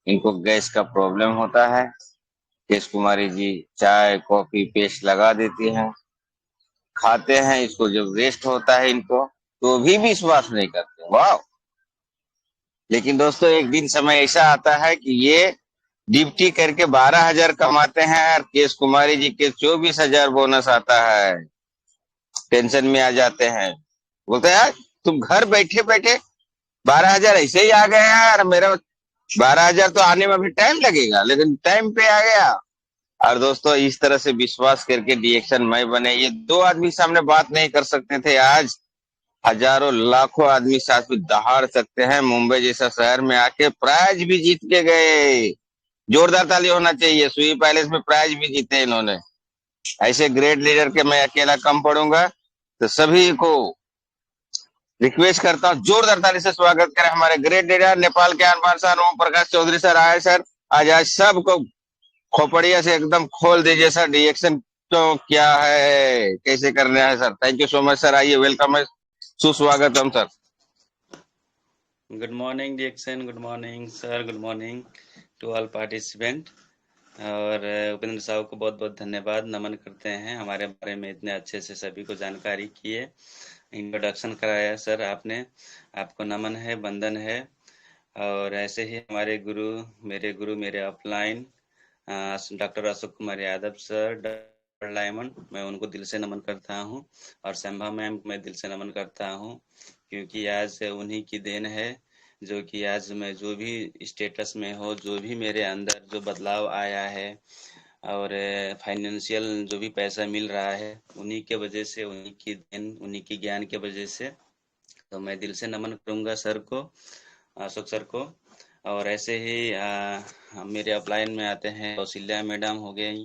इनको गैस का प्रॉब्लम होता है। केश कुमारी जी चाय कॉफी पेस्ट लगा देती हैं, खाते हैं इसको, जब रेस्ट होता है इनको तो भी विश्वास नहीं करते। वाह। लेकिन दोस्तों एक दिन समय ऐसा आता है कि ये ड्यूटी करके 12,000 कमाते हैं और केश कुमारी जी के 24,000 बोनस आता है। टेंशन में आ जाते हैं, बोलते हैं यार तुम घर बैठे बैठे 12,000 ऐसे ही आ गए हैं यार, मेरा 12,000 तो आने में अभी टाइम लगेगा लेकिन टाइम पे आ गया। और दोस्तों इस तरह से विश्वास करके डीएक्शन में बने। ये दो आदमी सामने बात नहीं कर सकते थे, आज हजारों लाखों आदमी साथ में दहाड़ सकते हैं। मुंबई जैसा शहर में आके प्राइज भी जीत के गए। जोरदार ताली होना चाहिए। सुई पैलेस में प्राइज भी जीते इन्होंने। ऐसे ग्रेट लीडर के मैं अकेला कम पड़ूंगा। तो सभी को रिक्वेस्ट करता हूँ जोरदार ताली से स्वागत करें हमारे ग्रेट लीडर नेपाल के आन बान सर ओम प्रकाश चौधरी सर आए सर। आज सबको खोपड़िया से एकदम खोल दीजिए सर। रिएक्शन तो क्या है, कैसे करना है sir. Thank you so much sir. आइए, वेलकम है, सुस्वागतम सर। गुड मॉर्निंग डिएक्शन, good morning sir, good morning to all participant. और उपेंद्र साहब को बहुत बहुत धन्यवाद नमन करते हैं, हमारे बारे में इतने अच्छे से सभी को जानकारी किए, इंट्रोडक्शन कराया सर आपने। आपको नमन है, वंदन है। और ऐसे ही हमारे गुरु मेरे upline doctor Ashok Kumar Yadav sir, doctor Lyman, मैं उनको दिल से नमन करता हूँ। और संभा मैम मैं दिल से नमन करता हूँ, क्योंकि आज उन्हीं की देन है जो कि आज मैं जो भी स्टेटस में हो, जो भी मेरे अंदर जो बदलाव आया है और फाइनेंशियल जो भी पैसा मिल रहा है, उन्हीं के वजह से, उन्हीं की देन, उन्हीं की ज्ञान के वजह से। तो मैं दिल से नमन करूँगा सर को, अशोक सर को। और ऐसे ही मेरे अपलाइन में आते हैं कौशल्या मैडम हो गई,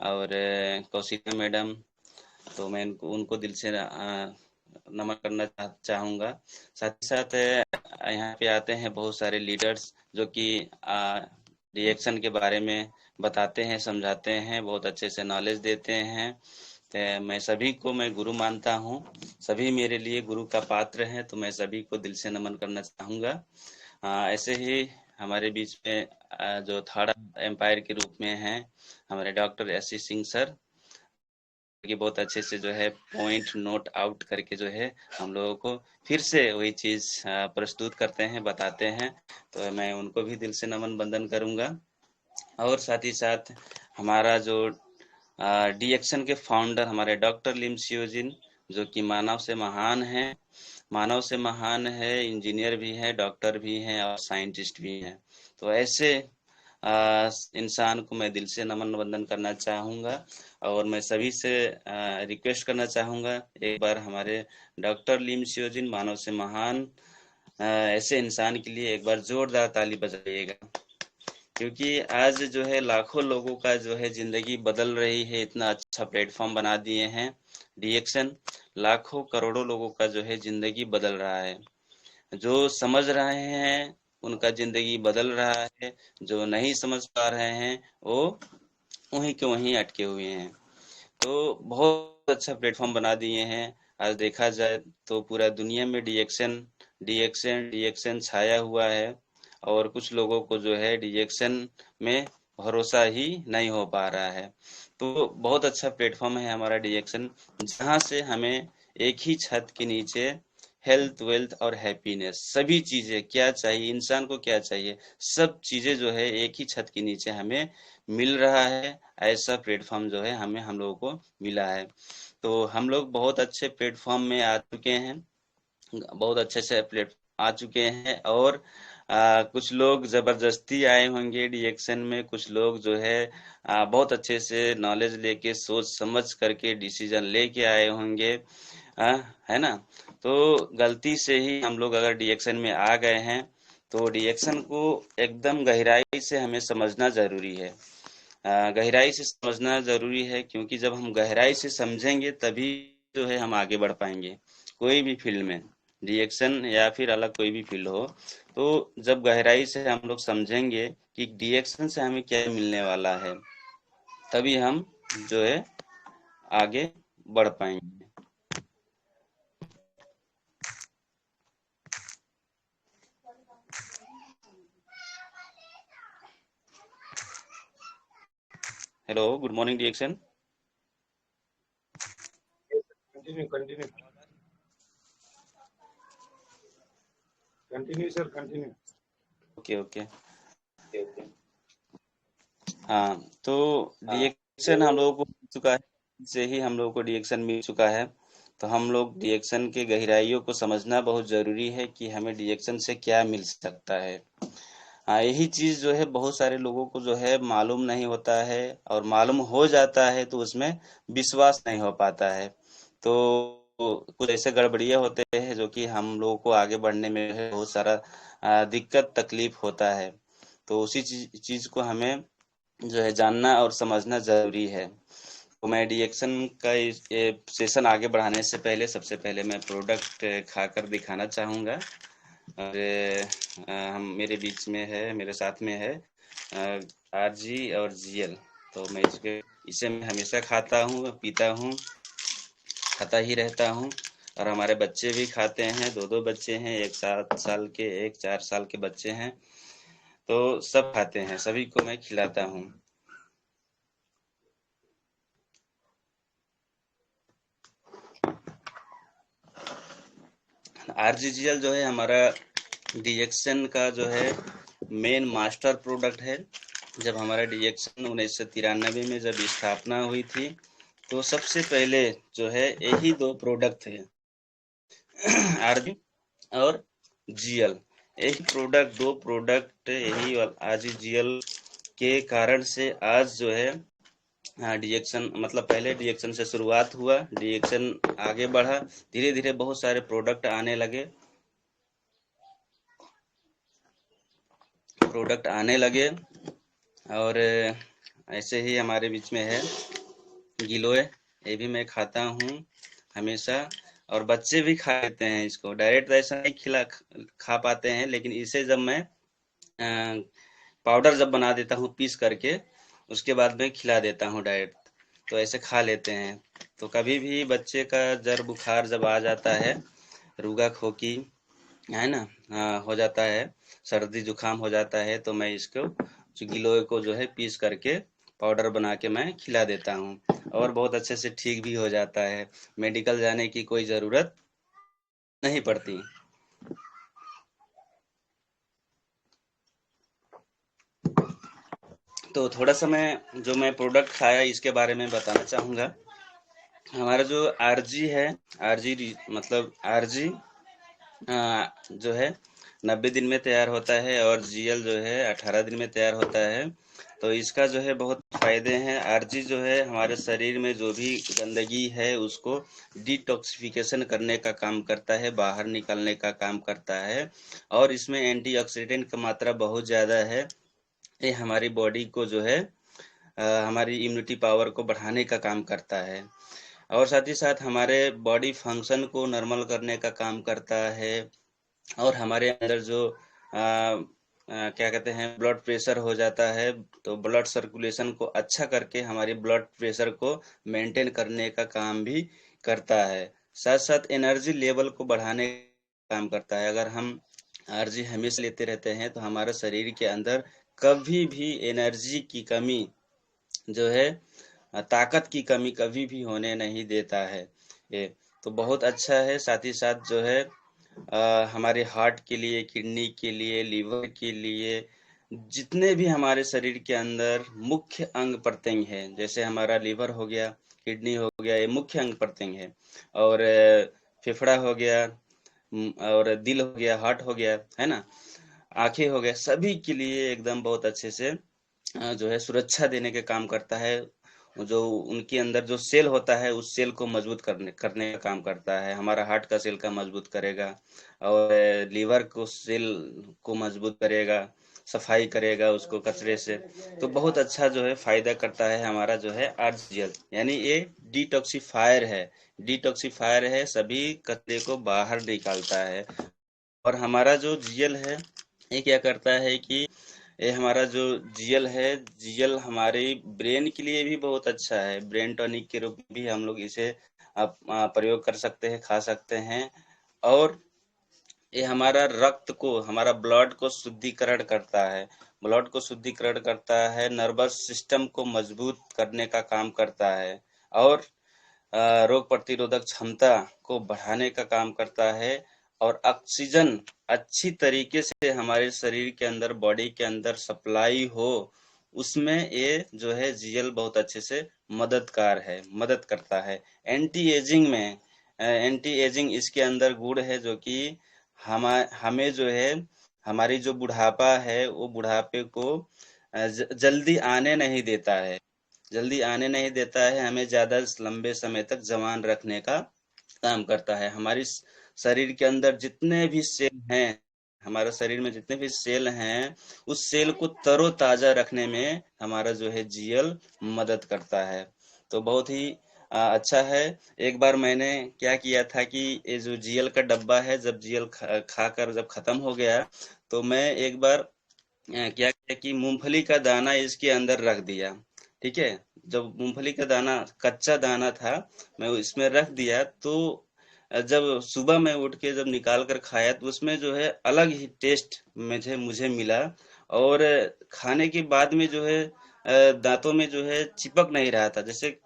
और कौशिका मैडम। तो मैं उनको दिल से नमन करना चाहूँगा। साथ ही साथ यहाँ पे आते हैं बहुत सारे लीडर्स जो कि रिएक्शन के बारे में बताते हैं, समझाते हैं, बहुत अच्छे से नॉलेज देते हैं। मैं सभी को मैं गुरु मानता हूँ, सभी मेरे लिए गुरु का पात्र हैं, तो मैं सभी को दिल से नमन करना चाहूँगा। ऐसे ही हमारे बीच में जो थर्ड एम्पायर के रूप में हैं हमारे डॉक्टर एस.सी. सिंह सर, कि बहुत अच्छे से जो है पॉइंट नोट आउट करके जो है हम लोगों को फिर से वही चीज़ प्रस्तुत करते हैं, बताते हैं। तो मैं उनको भी दिल से नमन बंदन करूँगा। और साथ ही साथ हमारा जो डीएक्शन के फाउंडर हमारे डॉक्टर लिम सियोजिन, जो कि मानव से महान है, मानव से महान है, इंजीनियर भी है, डॉक्टर भी हैं और साइंटिस्ट भी हैं। तो ऐसे इंसान को मैं दिल से नमन वंदन करना चाहूँगा। और मैं सभी से रिक्वेस्ट करना चाहूँगा, एक बार हमारे डॉक्टर लिम सियोजिन, मानव से महान ऐसे इंसान के लिए एक बार जोरदार ताली बजाइएगा। क्योंकि आज जो है लाखों लोगों का जो है जिंदगी बदल रही है, इतना अच्छा प्लेटफॉर्म बना दिए हैं डीएक्शन। लाखों करोड़ों लोगों का जो है जिंदगी बदल रहा है। जो समझ रहे हैं उनका जिंदगी बदल रहा है, जो नहीं समझ पा रहे हैं वो वहीं के वहीं अटके हुए हैं। तो बहुत अच्छा प्लेटफॉर्म बना दिए हैं। आज देखा जाए तो पूरा दुनिया में डीएक्शन डीएक्शन डीएक्शन छाया हुआ है, और कुछ लोगों को जो है डीएक्शन में भरोसा ही नहीं हो पा रहा है। तो बहुत अच्छा प्लेटफॉर्म है हमारा डीएक्शन, जहाँ से हमें एक ही छत के नीचे हेल्थ, वेल्थ और हैप्पीनेस, सभी चीजें क्या चाहिए इंसान को, क्या चाहिए, सब चीजें जो है एक ही छत के नीचे हमें मिल रहा है। ऐसा प्लेटफॉर्म जो है हमें, हम लोगों को मिला है। तो हम लोग बहुत अच्छे प्लेटफॉर्म में आ चुके हैं, बहुत अच्छे से प्लेट आ चुके हैं। और कुछ लोग जबरदस्ती आए होंगे डीएक्शन में, कुछ लोग जो है बहुत अच्छे से नॉलेज लेके, सोच समझ करके डिसीजन लेके आए होंगे, आ, है ना। तो गलती से ही हम लोग अगर डीएक्शन में आ गए हैं, तो डीएक्शन को एकदम गहराई से हमें समझना जरूरी है। गहराई से समझना जरूरी है, क्योंकि जब हम गहराई से समझेंगे तभी जो है हम आगे बढ़ पाएंगे कोई भी फील्ड में, डीएक्शन या फिर अलग कोई भी फील्ड हो। तो जब गहराई से हम लोग समझेंगे कि डीएक्शन से हमें क्या मिलने वाला है, तभी हम जो है आगे बढ़ पाएंगे। हेलो, गुड मॉर्निंग डिएक्शन। Continue sir, continue. Okay okay. हाँ, तो डिएक्शन हम लोगों को मिल चुका है, से ही हम लोगों को डिएक्शन मिल चुका है। तो हम लोग डिएक्शन के गहराइयों को समझना बहुत जरूरी है कि हमें डिएक्शन से क्या मिल सकता है। हाँ, यही चीज जो है बहुत सारे लोगों को जो है मालूम नहीं होता है, और मालूम हो जाता है तो उसमें विश्वास नहीं हो पाता है। तो कुछ ऐसे गड़बड़ियाँ होते हैं जो कि हम लोगों को आगे बढ़ने में है बहुत सारा दिक्कत तकलीफ होता है। तो उसी चीज को हमें जो है जानना और समझना जरूरी है। तो मैं डिएक्शन का ये सेशन आगे बढ़ाने से पहले सबसे पहले मैं प्रोडक्ट खाकर दिखाना चाहूँगा। और हम मेरे बीच में है, मेरे साथ में है आरजी और जीएल। तो मैं इसे मैं हमेशा खाता हूँ, पीता हूँ, खाता ही रहता हूँ। और हमारे बच्चे भी खाते हैं, दो दो बच्चे हैं, एक 7 साल के, एक 4 साल के बच्चे हैं। तो सब खाते हैं, सभी को मैं खिलाता हूँ। आरजीजीएल जो है हमारा डिएक्शन का जो है मेन मास्टर प्रोडक्ट है। जब हमारा डिएक्शन 1993 में जब स्थापना हुई थी, तो सबसे पहले जो है यही दो प्रोडक्ट थे, आरजी और जीएल। यही प्रोडक्ट, दो प्रोडक्ट, यही आरजीजीएल के कारण से आज जो है डिएक्शन, मतलब पहले डिएक्शन से शुरुआत हुआ, डिएक्शन आगे बढ़ा, धीरे धीरे बहुत सारे प्रोडक्ट आने लगे, और ऐसे ही हमारे बीच में है गिलोय। ये भी मैं खाता हूँ हमेशा, और बच्चे भी खा लेते हैं इसको। डायरेक्ट ऐसा नहीं खा पाते हैं, लेकिन इसे जब मैं पाउडर जब बना देता हूँ पीस करके, उसके बाद में खिला देता हूँ डायरेक्ट, तो ऐसे खा लेते हैं। तो कभी भी बच्चे का जर बुखार जब आ जाता है, रूगा खोकी है ना, हो जाता है, सर्दी जुकाम हो जाता है, तो मैं इसको गिलोय को जो है पीस करके पाउडर बना के मैं खिला देता हूँ, और बहुत अच्छे से ठीक भी हो जाता है। मेडिकल जाने की कोई ज़रूरत नहीं पड़ती। तो थोड़ा सा मैं जो मैं प्रोडक्ट खाया इसके बारे में बताना चाहूँगा। हमारा जो आरजी है, आरजी मतलब आरजी जो है 90 दिन में तैयार होता है, और जीएल जो है 18 दिन में तैयार होता है। तो इसका जो है बहुत फायदे हैं। आरजी जो है हमारे शरीर में जो भी गंदगी है उसको डिटॉक्सिफिकेशन करने का काम करता है, बाहर निकालने का काम करता है, और इसमें एंटीऑक्सीडेंट का मात्रा बहुत ज़्यादा है। ये हमारी बॉडी को जो है हमारी इम्यूनिटी पावर को बढ़ाने का काम करता है, और साथ ही साथ हमारे बॉडी फंक्शन को नॉर्मल करने का काम करता है। और हमारे अंदर जो क्या कहते हैं, ब्लड प्रेशर हो जाता है, तो ब्लड सर्कुलेशन को अच्छा करके हमारी ब्लड प्रेशर को मेंटेन करने का काम भी करता है। साथ साथ एनर्जी लेवल को बढ़ाने का काम करता है। अगर हम एनर्जी हमेशा लेते रहते हैं तो हमारे शरीर के अंदर कभी भी एनर्जी की कमी जो है, ताकत की कमी कभी भी होने नहीं देता है ये। तो बहुत अच्छा है। साथ ही साथ जो है हमारे हार्ट के लिए, किडनी के लिए, लीवर के लिए, जितने भी हमारे शरीर के अंदर मुख्य अंग प्रत्यंग है, जैसे हमारा लीवर हो गया, किडनी हो गया, ये मुख्य अंग प्रत्यंग है। और फेफड़ा हो गया, और दिल हो गया, हार्ट हो गया, है ना, आंखें हो गया, सभी के लिए एकदम बहुत अच्छे से जो है सुरक्षा देने के काम करता है। जो उनके अंदर जो सेल होता है उस सेल को मजबूत करने करने का काम करता है। हमारा हार्ट का सेल का मजबूत करेगा, और लीवर को सेल को मजबूत करेगा, सफाई करेगा उसको कचरे से। तो बहुत अच्छा जो है फायदा करता है हमारा जो है आरजीएल, यानी ये डिटॉक्सिफायर है। डिटॉक्सिफायर है, सभी कचरे को बाहर निकालता है। और हमारा जो जीएल है, ये क्या करता है कि ये हमारा जो जीएल है, जीएल हमारे ब्रेन के लिए भी बहुत अच्छा है। ब्रेन टॉनिक के रूप में भी हम लोग इसे प्रयोग कर सकते हैं, खा सकते हैं। और ये हमारा रक्त को, हमारा ब्लड को शुद्धिकरण करता है। ब्लड को शुद्धिकरण करता है, नर्वस सिस्टम को मजबूत करने का काम करता है और रोग प्रतिरोधक क्षमता को बढ़ाने का काम करता है और ऑक्सीजन अच्छी तरीके से हमारे शरीर के अंदर, बॉडी के अंदर सप्लाई हो, उसमें ये जो है जीएल बहुत अच्छे से मदद करता है। एंटी एजिंग में एंटी एजिंग इसके अंदर गुण है जो कि हमें जो है हमारी जो बुढ़ापा है वो बुढ़ापे को जल्दी आने नहीं देता है, हमें ज्यादा लंबे समय तक जवान रखने का काम करता है। हमारी शरीर के अंदर जितने भी सेल हैं, हमारे शरीर में जितने भी सेल हैं, उस सेल को तरोताजा रखने में हमारा जो है जीएल मदद करता है। तो बहुत ही अच्छा है। एक बार मैंने क्या किया था कि ये जो जीएल का डब्बा है, जब जीएल खाकर जब खत्म हो गया तो मैं एक बार क्या किया कि मूंगफली का दाना इसके अंदर रख दिया। ठीक है, जब मूंगफली का दाना कच्चा दाना था मैं इसमें रख दिया, तो जब सुबह में उठ के जब निकाल कर खाया तो उसमें जो है अलग ही टेस्ट मुझे मिला और खाने के बाद में जो है दांतों में जो है चिपक नहीं रहा था, जैसे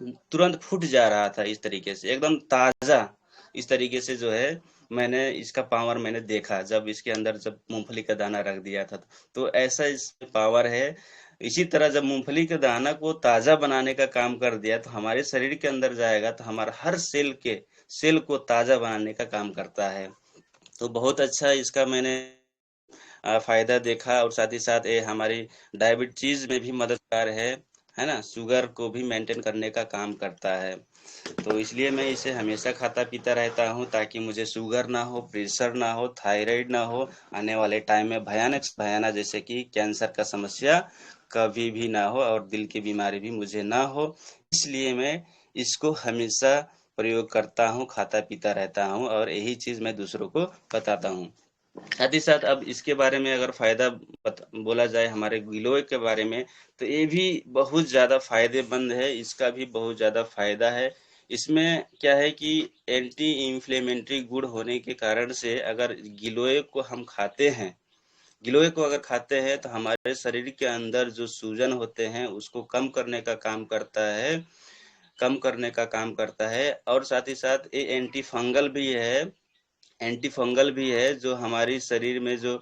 तुरंत फूट जा रहा था, इस तरीके से एकदम ताजा। इस तरीके से जो है मैंने इसका पावर मैंने देखा जब इसके अंदर जब मूंगफली का दाना रख दिया था, तो ऐसा इसमें पावर है। इसी तरह जब मूंगफली के दाना को ताजा बनाने का काम कर दिया तो हमारे शरीर के अंदर जाएगा तो हमारा हर सेल को ताजा बनाने का काम करता है। तो बहुत अच्छा इसका मैंने फायदा देखा और साथ ही साथ ये हमारी डायबिटीज में भी मददगार है ना, शुगर को भी मेंटेन करने का काम करता है। तो इसलिए मैं इसे हमेशा खाता पीता रहता हूँ ताकि मुझे शुगर ना हो, प्रेशर ना हो, थायराइड ना हो, आने वाले टाइम में भयानक से भयानक जैसे कि कैंसर का समस्या कभी भी ना हो और दिल की बीमारी भी मुझे ना हो। इसलिए मैं इसको हमेशा प्रयोग करता हूँ, खाता पीता रहता हूँ और यही चीज मैं दूसरों को बताता हूँ। साथ ही साथ अब इसके बारे में अगर फायदा बोला जाए हमारे गिलोय के बारे में, तो ये भी बहुत ज्यादा फायदेमंद है, इसका भी बहुत ज्यादा फायदा है। इसमें क्या है कि एंटी इंफ्लेमेटरी गुण होने के कारण से अगर गिलोय को अगर खाते हैं तो हमारे शरीर के अंदर जो सूजन होते हैं उसको कम करने का काम करता है और साथ ही साथ ये एंटी फंगल भी है जो हमारी शरीर में जो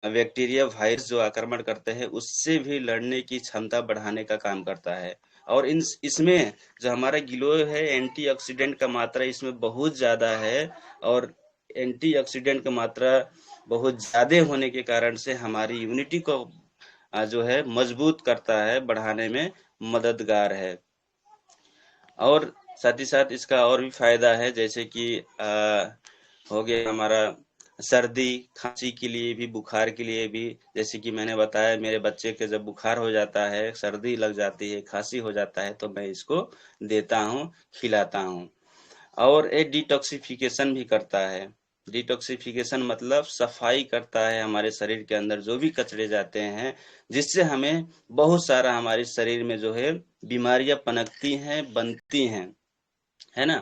बैक्टीरिया वायरस जो आक्रमण करते हैं उससे भी लड़ने की क्षमता बढ़ाने का काम करता है। और इन इसमें जो हमारा गिलोय है, एंटीऑक्सीडेंट का मात्रा इसमें बहुत ज्यादा है और एंटीऑक्सीडेंट का मात्रा बहुत ज्यादा होने के कारण से हमारी इम्यूनिटी को जो है मजबूत करता है, बढ़ाने में मददगार है। और साथ ही साथ इसका और भी फायदा है, जैसे कि हो गया हमारा सर्दी खांसी के लिए भी, बुखार के लिए भी। जैसे कि मैंने बताया मेरे बच्चे के जब बुखार हो जाता है, सर्दी लग जाती है, खांसी हो जाता है तो मैं इसको देता हूँ, खिलाता हूँ। और ये डिटॉक्सिफिकेशन भी करता है। डिटॉक्सिफिकेशन मतलब सफाई करता है हमारे शरीर के अंदर जो भी कचरे जाते हैं, जिससे हमें बहुत सारा हमारे शरीर में जो है बीमारियां पनपती हैं, बनती हैं, है ना।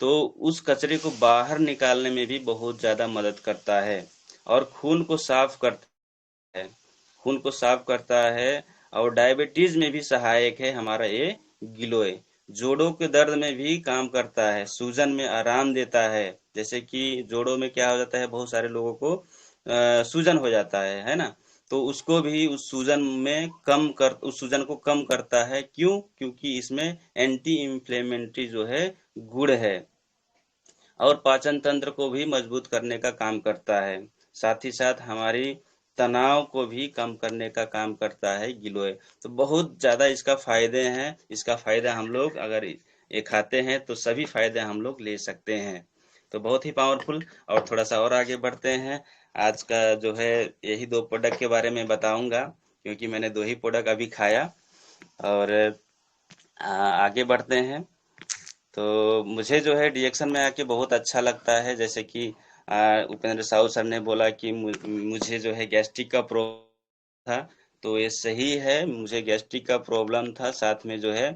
तो उस कचरे को बाहर निकालने में भी बहुत ज्यादा मदद करता है और खून को साफ करता है और डायबिटीज में भी सहायक है हमारा ये गिलोय। जोड़ों के दर्द में भी काम करता है, सूजन में आराम देता है। जैसे कि जोड़ों में क्या हो जाता है, बहुत सारे लोगों को सूजन हो जाता है ना, तो उसको भी उस सूजन को कम करता है। क्यों? क्योंकि इसमें एंटी इंफ्लेमेटरी जो है गुण है और पाचन तंत्र को भी मजबूत करने का काम करता है। साथ ही साथ हमारी तनाव को भी कम करने का काम करता है गिलोय। तो बहुत ज्यादा इसका फायदे हैं, इसका फायदा हम लोग अगर ये खाते हैं तो सभी फायदे हम लोग ले सकते हैं। तो बहुत ही पावरफुल। और थोड़ा सा और आगे बढ़ते हैं, आज का जो है यही 2 प्रोडक्ट के बारे में बताऊंगा क्योंकि मैंने 2 ही प्रोडक्ट अभी खाया। और आगे बढ़ते हैं। तो मुझे जो है डिएक्शन में आके बहुत अच्छा लगता है। जैसे कि उपेंद्र साहू सर ने बोला कि मुझे जो है गैस्ट्रिक का प्रॉब्लम था, तो ये सही है, मुझे गैस्ट्रिक का प्रॉब्लम था। साथ में जो है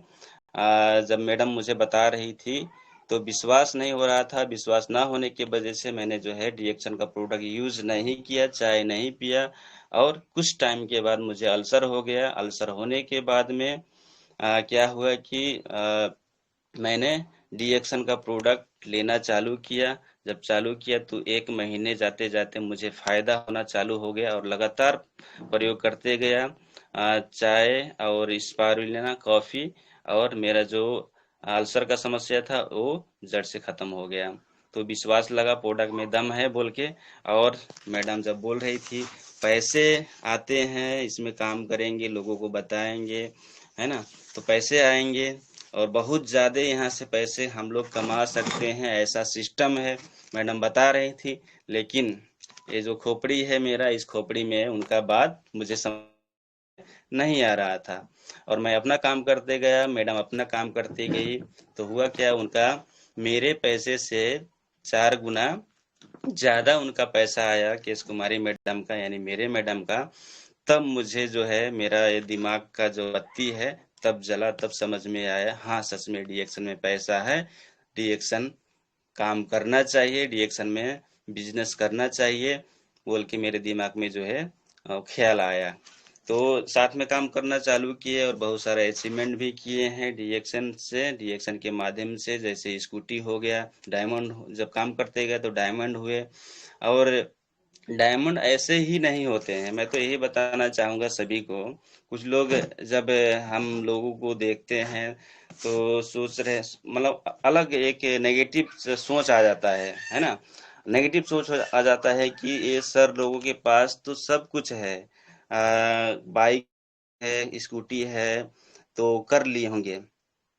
जब मैडम मुझे बता रही थी तो विश्वास नहीं हो रहा था, विश्वास ना होने की वजह से मैंने जो है डिएक्शन का प्रोडक्ट यूज नहीं किया, चाय नहीं पिया और कुछ टाइम के बाद मुझे अल्सर हो गया। अल्सर होने के बाद में क्या हुआ कि मैंने डीएक्शन का प्रोडक्ट लेना चालू किया। जब चालू किया तो 1 महीने जाते जाते मुझे फायदा होना चालू हो गया और लगातार प्रयोग करते गया। चाय और स्पारुलिना कॉफी, और मेरा जो अल्सर का समस्या था वो जड़ से खत्म हो गया। तो विश्वास लगा प्रोडक्ट में दम है बोल के। और मैडम जब बोल रही थी पैसे आते हैं, इसमें काम करेंगे, लोगों को बताएंगे, है ना, तो पैसे आएंगे और बहुत ज़्यादा यहाँ से पैसे हम लोग कमा सकते हैं, ऐसा सिस्टम है, मैडम बता रही थी। लेकिन ये जो खोपड़ी है मेरा, इस खोपड़ी में उनका बात मुझे समझ नहीं आ रहा था। और मैं अपना काम करते गया, मैडम अपना काम करती गई। तो हुआ क्या, उनका मेरे पैसे से 4 गुना ज्यादा उनका पैसा आया केश कुमारी मैडम का, यानी मेरे मैडम का। तब मुझे जो है मेरा ये दिमाग का जो बत्ती है तब जला, तब समझ में आया, हाँ सच में डीएक्शन में पैसा है, डीएक्शन काम करना चाहिए, डीएक्शन में बिजनेस करना चाहिए बोल के मेरे दिमाग में जो है ख्याल आया। तो साथ में काम करना चालू किए और बहुत सारे अचीवमेंट भी किए हैं डीएक्शन से, डीएक्शन के माध्यम से। जैसे स्कूटी हो गया, डायमंड जब काम करते गए तो डायमंड हुए। और डायमंड ऐसे ही नहीं होते हैं, मैं तो यही बताना चाहूंगा सभी को। कुछ लोग जब हम लोगों को देखते हैं तो सोच रहे, मतलब अलग एक नेगेटिव सोच आ जाता है ना। नेगेटिव सोच आ जाता है कि ये सर लोगों के पास तो सब कुछ है, बाइक है, स्कूटी है, तो कर लिए होंगे,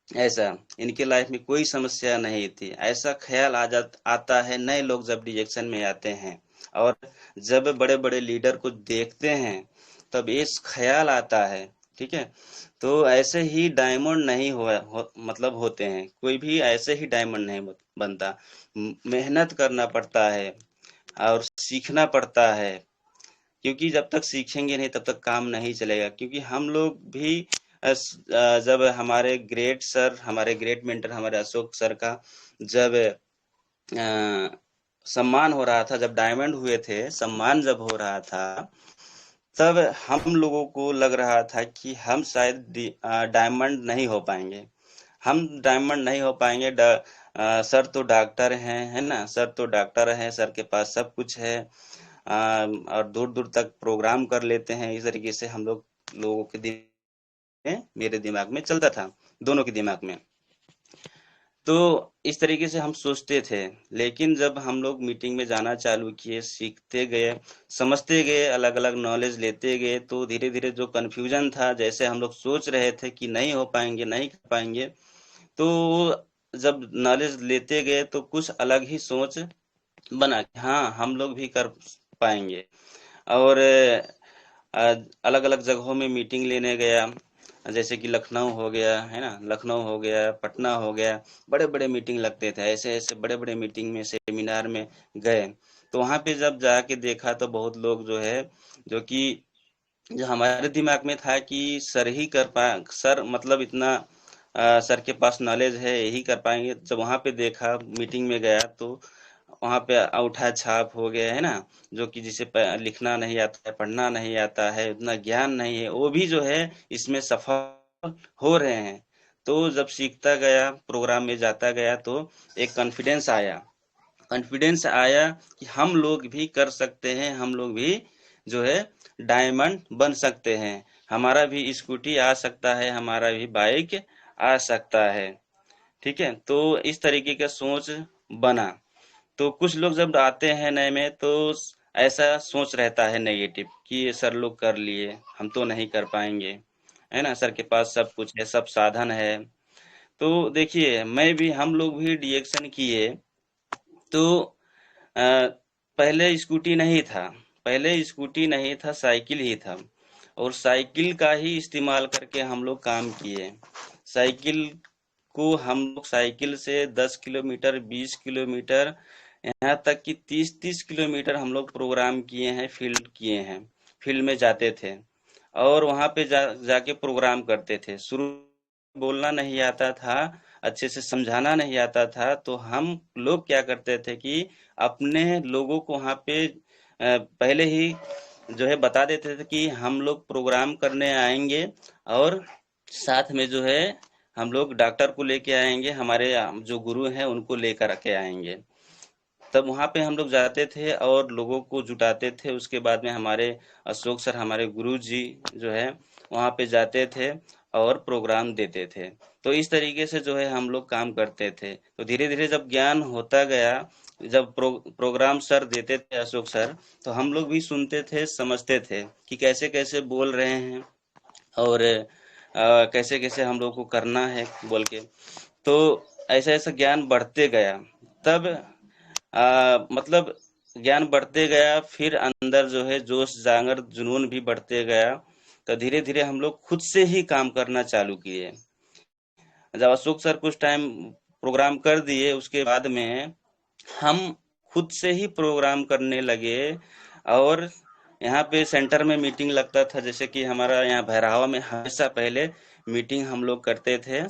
ऐसा इनके लाइफ में कोई समस्या नहीं थी, ऐसा ख्याल आता है नए लोग जब रिजेक्शन में आते हैं। और जब बड़े बड़े लीडर को देखते हैं तब ये ख्याल आता है। ठीक है, तो ऐसे ही डायमंड नहीं मतलब होते हैं, कोई भी ऐसे ही डायमंड नहीं बनता। मेहनत करना पड़ता है और सीखना पड़ता है, क्योंकि जब तक सीखेंगे नहीं तब तक काम नहीं चलेगा। क्योंकि हम लोग भी जब हमारे ग्रेट सर, हमारे ग्रेट मेंटर हमारे अशोक सर का जब सम्मान हो रहा था, जब डायमंड हुए थे, सम्मान जब हो रहा था, तब हम लोगों को लग रहा था कि हम शायद डायमंड नहीं हो पाएंगे, हम डायमंड नहीं हो पाएंगे। सर तो डॉक्टर हैं, है ना, सर तो डॉक्टर हैं, सर के पास सब कुछ है। और दूर दूर तक प्रोग्राम कर लेते हैं। इस तरीके से हम लोगों के मेरे दिमाग में चलता था, दोनों के दिमाग में। तो इस तरीके से हम सोचते थे। लेकिन जब हम लोग मीटिंग में जाना चालू किए, सीखते गए, समझते गए, अलग अलग नॉलेज लेते गए, तो धीरे धीरे जो कन्फ्यूजन था, जैसे हम लोग सोच रहे थे कि नहीं हो पाएंगे, नहीं कर पाएंगे, तो जब नॉलेज लेते गए तो कुछ अलग ही सोच बना कि हाँ हम लोग भी कर पाएंगे। और अलग अलग जगहों में मीटिंग लेने गया, जैसे कि लखनऊ हो गया, है ना, लखनऊ हो गया, पटना हो गया, बड़े बड़े मीटिंग लगते थे। ऐसे ऐसे बड़े बड़े मीटिंग में, सेमिनार में गए, तो वहां पे जब जाके देखा तो बहुत लोग जो है, जो कि जो हमारे दिमाग में था कि सर ही कर पाए, सर मतलब इतना सर के पास नॉलेज है, यही कर पाएंगे। जब वहां पे देखा, मीटिंग में गया, तो वहां पे अंगूठा छाप हो गया, है ना, जो कि जिसे लिखना नहीं आता है, पढ़ना नहीं आता है, उतना ज्ञान नहीं है, वो भी जो है इसमें सफल हो रहे हैं। तो जब सीखता गया, प्रोग्राम में जाता गया, तो एक कॉन्फिडेंस आया, कॉन्फिडेंस आया कि हम लोग भी कर सकते हैं, हम लोग भी जो है डायमंड बन सकते हैं, हमारा भी स्कूटी आ सकता है, हमारा भी बाइक आ सकता है। ठीक है, तो इस तरीके का सोच बना। तो कुछ लोग जब आते हैं नए में तो ऐसा सोच रहता है नेगेटिव कि ये सर लोग कर लिए, हम तो नहीं कर पाएंगे, है ना, सर के पास सब कुछ है, सब साधन है। तो देखिए, मैं भी, हम लोग भी डीएक्शन किए तो अ, पहले स्कूटी नहीं था, पहले स्कूटी नहीं था, साइकिल ही था। और साइकिल का ही इस्तेमाल करके हम लोग काम किए। साइकिल को हम लोग, साइकिल से 10 किलोमीटर, 20 किलोमीटर, यहाँ तक कि 30-30 किलोमीटर हम लोग प्रोग्राम किए हैं, फील्ड किए हैं, फील्ड में जाते थे और वहां पे जाके प्रोग्राम करते थे। शुरू बोलना नहीं आता था, अच्छे से समझाना नहीं आता था, तो हम लोग क्या करते थे कि अपने लोगों को वहां पे पहले ही जो है बता देते थे कि हम लोग प्रोग्राम करने आएंगे और साथ में जो है हम लोग डॉक्टर को लेके आएंगे, हमारे जो गुरु हैं उनको लेकर के आएंगे। तब वहां पे हम लोग जाते थे और लोगों को जुटाते थे। उसके बाद में हमारे अशोक सर, हमारे गुरु जी जो है वहां पे जाते थे और प्रोग्राम देते थे। तो इस तरीके से जो है हम लोग काम करते थे। तो धीरे धीरे जब ज्ञान होता गया, जब प्रोग्राम सर देते थे अशोक सर, तो हम लोग भी सुनते थे, समझते थे कि कैसे कैसे बोल रहे हैं और कैसे कैसे हम लोग को करना है बोल के। तो ऐसा ऐसा ज्ञान बढ़ते गया। तब मतलब ज्ञान बढ़ते गया, फिर अंदर जो है जोश जांगर जुनून भी बढ़ते गया। तो धीरे धीरे हम लोग खुद से ही काम करना चालू किए। जब अशोक सर कुछ टाइम प्रोग्राम कर दिए, उसके बाद में हम खुद से ही प्रोग्राम करने लगे। और यहाँ पे सेंटर में मीटिंग लगता था, जैसे कि हमारा यहाँ भैरहवा में हमेशा पहले मीटिंग हम लोग करते थे।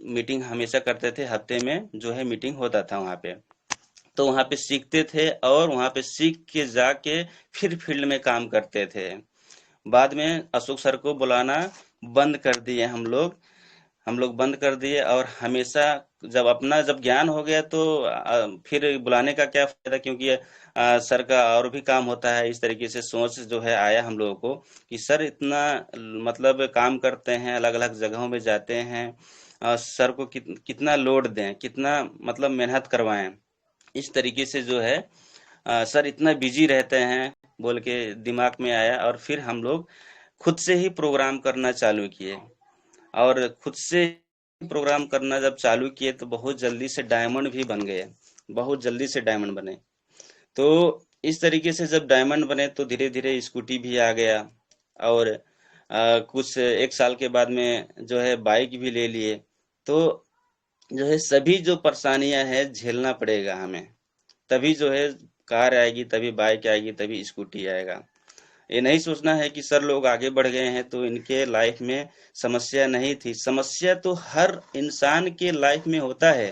मीटिंग हमेशा करते थे, हफ्ते में जो है मीटिंग होता था वहाँ पे। तो वहाँ पे सीखते थे और वहाँ पे सीख के जाके फिर फील्ड में काम करते थे। बाद में अशोक सर को बुलाना बंद कर दिए हम लोग बंद कर दिए। और हमेशा जब ज्ञान हो गया तो फिर बुलाने का क्या फायदा, क्योंकि सर का और भी काम होता है। इस तरीके से सोच जो है आया हम लोगों को कि सर इतना मतलब काम करते हैं, अलग अलग जगहों में जाते हैं, सर को कितना लोड दें, कितना मतलब मेहनत करवाएं। इस तरीके से जो है सर इतना बिजी रहते हैं बोल के दिमाग में आया। और फिर हम लोग खुद से ही प्रोग्राम करना चालू किए। और खुद से प्रोग्राम करना जब चालू किए तो बहुत जल्दी से डायमंड भी बन गए, बहुत जल्दी से डायमंड बने। तो इस तरीके से जब डायमंड बने तो धीरे धीरे स्कूटी भी आ गया। और कुछ एक साल के बाद में जो है बाइक भी ले लिए। तो जो है सभी जो परेशानियां हैं झेलना पड़ेगा हमें, तभी जो है कार आएगी, तभी बाइक आएगी, तभी स्कूटी आएगा। ये नहीं सोचना है कि सर लोग आगे बढ़ गए हैं तो इनके लाइफ में समस्या नहीं थी। समस्या तो हर इंसान के लाइफ में होता है,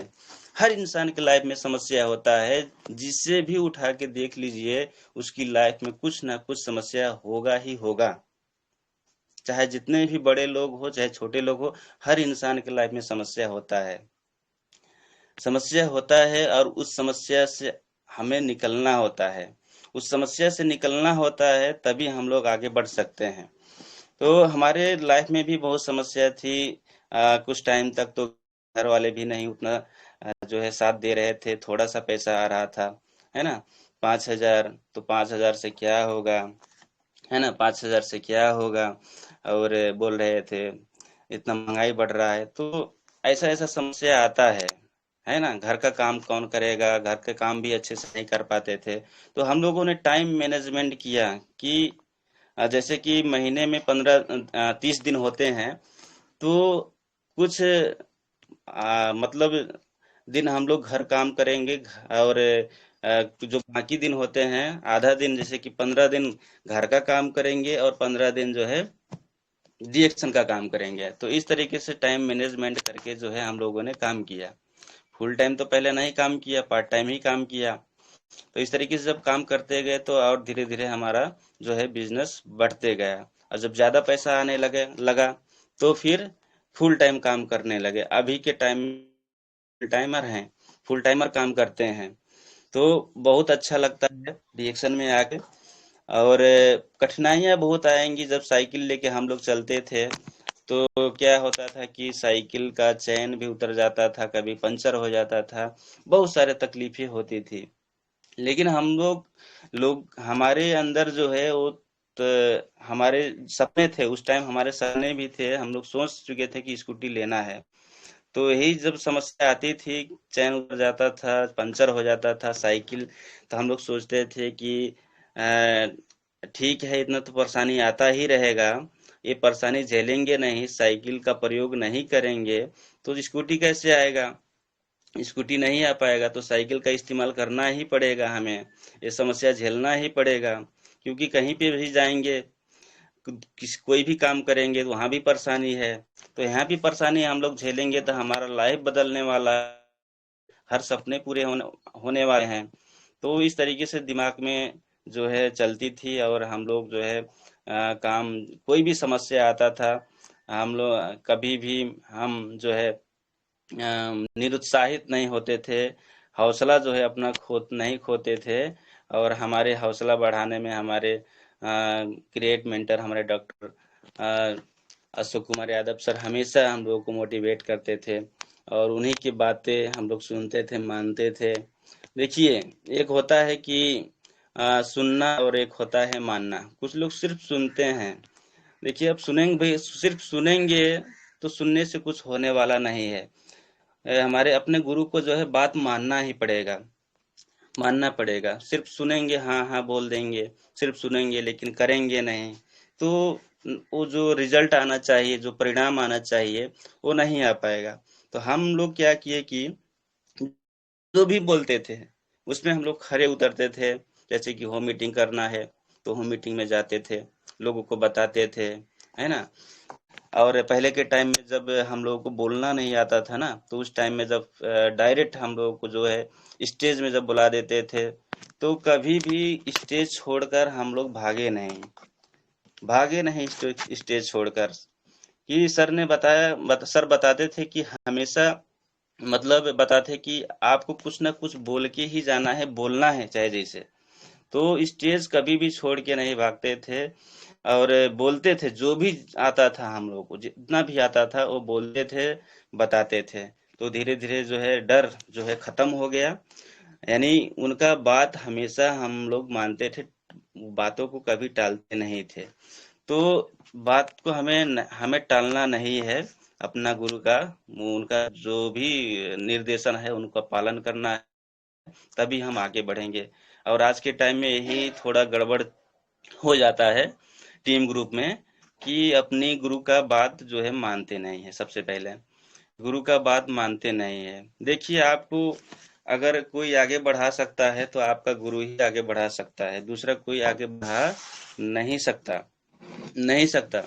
हर इंसान के लाइफ में समस्या होता है। जिसे भी उठा के देख लीजिए, उसकी लाइफ में कुछ ना कुछ समस्या होगा ही होगा। चाहे जितने भी बड़े लोग हो, चाहे छोटे लोग हो, हर इंसान के लाइफ में समस्या होता है, समस्या होता है। और उस समस्या से हमें निकलना होता है, उस समस्या से निकलना होता है, तभी हम लोग आगे बढ़ सकते हैं। तो हमारे लाइफ में भी बहुत समस्या थी। कुछ टाइम तक तो घर वाले भी नहीं उतना जो है साथ दे रहे थे। थोड़ा सा पैसा आ रहा था, है ना, 5,000। तो 5,000 से क्या होगा, है ना, 5,000 से क्या होगा। और बोल रहे थे इतना महंगाई बढ़ रहा है। तो ऐसा ऐसा समस्या आता है ना। घर का काम कौन करेगा, घर के काम भी अच्छे से नहीं कर पाते थे। तो हम लोगों ने टाइम मैनेजमेंट किया कि जैसे कि महीने में 30 दिन होते हैं। तो कुछ मतलब दिन हम लोग घर काम करेंगे, और जो बाकी दिन होते हैं, आधा दिन, जैसे कि 15 दिन घर का काम करेंगे और 15 दिन जो है डिएक्शन का काम करेंगे। तो इस तरीके से टाइम मैनेजमेंट करके जो है हम लोगों ने काम किया। फुल टाइम तो पहले नहीं काम किया, पार्ट टाइम ही काम किया। तो इस तरीके से जब काम करते गए तो और धीरे धीरे हमारा जो है बिजनेस बढ़ते गया। और जब ज्यादा पैसा आने लगा तो फिर फुल टाइम काम करने लगे। अभी के टाइम टाइमर हैं, फुल टाइमर काम करते हैं। तो बहुत अच्छा लगता है रिएक्शन में आके। और कठिनाइयाँ बहुत आएंगी। जब साइकिल लेके हम लोग चलते थे तो क्या होता था कि साइकिल का चैन भी उतर जाता था, कभी पंचर हो जाता था, बहुत सारे तकलीफें होती थी। लेकिन हम लोग लोग हमारे अंदर जो है वो हमारे सपने थे, उस टाइम हमारे सपने भी थे। हम लोग सोच चुके थे कि स्कूटी लेना है। तो यही जब समस्या आती थी, चैन उतर जाता था, पंचर हो जाता था साइकिल, तो हम लोग सोचते थे कि ठीक है, इतना तो परेशानी आता ही रहेगा, ये परेशानी झेलेंगे नहीं, साइकिल का प्रयोग नहीं करेंगे तो स्कूटी कैसे आएगा। स्कूटी नहीं आ पाएगा तो साइकिल का इस्तेमाल करना ही पड़ेगा हमें, ये समस्या झेलना ही पड़ेगा। क्योंकि कहीं पे भी जाएंगे, कोई भी काम करेंगे तो वहां भी परेशानी है। तो यहाँ भी परेशानी हम लोग झेलेंगे तो हमारा लाइफ बदलने वाला है, हर सपने पूरे होने होने वाले हैं। तो इस तरीके से दिमाग में जो है चलती थी, और हम लोग जो है काम, कोई भी समस्या आता था, हम लोग कभी भी हम जो है निरुत्साहित नहीं होते थे, हौसला जो है अपना नहीं खोते थे। और हमारे हौसला बढ़ाने में हमारे ग्रेट मेंटर, हमारे डॉक्टर अशोक कुमार यादव सर हमेशा हम लोगों को मोटिवेट करते थे, और उन्हीं की बातें हम लोग सुनते थे, मानते थे। देखिए, एक होता है कि सुनना, और एक होता है मानना। कुछ लोग सिर्फ सुनते हैं। देखिए, अब सुनेंगे भाई, सिर्फ सुनेंगे तो सुनने से कुछ होने वाला नहीं है। हमारे अपने गुरु को जो है बात मानना ही पड़ेगा, मानना पड़ेगा। सिर्फ सुनेंगे, हाँ हाँ बोल देंगे, सिर्फ सुनेंगे लेकिन करेंगे नहीं, तो वो जो रिजल्ट आना चाहिए, जो परिणाम आना चाहिए, वो नहीं आ पाएगा। तो हम लोग क्या किए कि जो भी बोलते थे उसमें हम लोग खरे उतरते थे। जैसे कि होम मीटिंग करना है तो होम मीटिंग में जाते थे, लोगों को बताते थे, है ना। और पहले के टाइम में जब हम लोगों को बोलना नहीं आता था ना, तो उस टाइम में जब डायरेक्ट हम लोगों को जो है स्टेज में जब बुला देते थे, तो कभी भी स्टेज छोड़कर हम लोग भागे नहीं स्टेज छोड़कर। कि सर ने बताया, सर बताते थे कि हमेशा, मतलब बताते कि आपको कुछ ना कुछ बोल के ही जाना है, बोलना है चाहे जैसे। तो स्टेज कभी भी छोड़ के नहीं भागते थे, और बोलते थे जो भी आता था, हम लोग को जितना भी आता था वो बोलते थे, बताते थे। तो धीरे धीरे जो है डर जो है खत्म हो गया। यानी उनका बात हमेशा हम लोग मानते थे, बातों को कभी टालते नहीं थे। तो बात को हमें टालना नहीं है। अपना गुरु का, उनका जो भी निर्देशन है उनका पालन करना है, तभी हम आगे बढ़ेंगे। और आज के टाइम में यही थोड़ा गड़बड़ हो जाता है टीम ग्रुप में, कि अपनी गुरु का बात जो है मानते नहीं है। सबसे पहले गुरु का बात मानते नहीं है। देखिए, आपको अगर कोई आगे बढ़ा सकता है तो आपका गुरु ही आगे बढ़ा सकता है, दूसरा कोई आगे बढ़ा नहीं सकता, नहीं सकता।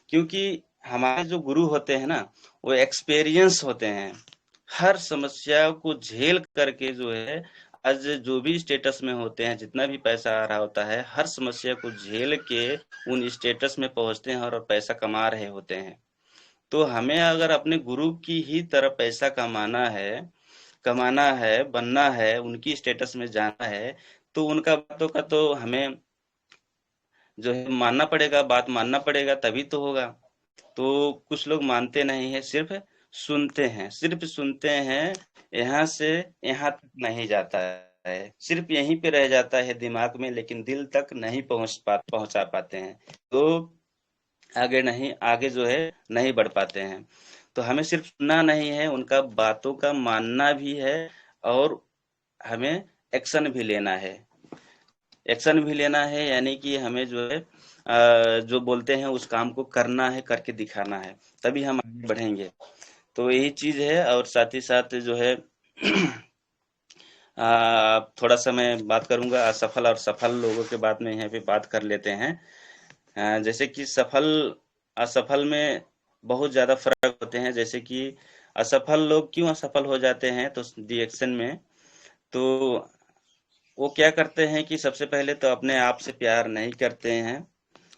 क्योंकि हमारे जो गुरु होते हैं ना, वो एक्सपीरियंस होते हैं। हर समस्या को झेल करके जो है, आज जो भी स्टेटस में होते हैं, जितना भी पैसा आ रहा होता है, हर समस्या को झेल के उन स्टेटस में पहुंचते हैं और पैसा कमा रहे होते हैं। तो हमें अगर अपने गुरु की ही तरह पैसा कमाना है, बनना है, उनकी स्टेटस में जाना है, तो उनका बातों का तो हमें जो है मानना पड़ेगा, बात मानना पड़ेगा, तभी तो होगा। तो कुछ लोग मानते नहीं है, सिर्फ सुनते हैं, सिर्फ सुनते हैं। यहाँ से यहाँ तक नहीं जाता है, सिर्फ यहीं पे रह जाता है दिमाग में, लेकिन दिल तक नहीं पहुंचा पाते हैं। तो आगे जो है नहीं बढ़ पाते हैं। तो हमें सिर्फ सुनना नहीं है, उनका बातों का मानना भी है, और हमें एक्शन भी लेना है। एक्शन भी लेना है, यानी कि हमें जो है जो बोलते हैं उस काम को करना है, करके दिखाना है, तभी हम आगे बढ़ेंगे। तो यही चीज है। और साथ ही साथ जो है थोड़ा सा मैं बात करूंगा असफल और सफल लोगों के बात में, यहाँ पे बात कर लेते हैं। जैसे कि सफल असफल में बहुत ज्यादा फर्क होते हैं। जैसे कि असफल लोग क्यों असफल हो जाते हैं, तो रिएक्शन में, तो वो क्या करते हैं कि सबसे पहले तो अपने आप से प्यार नहीं करते हैं।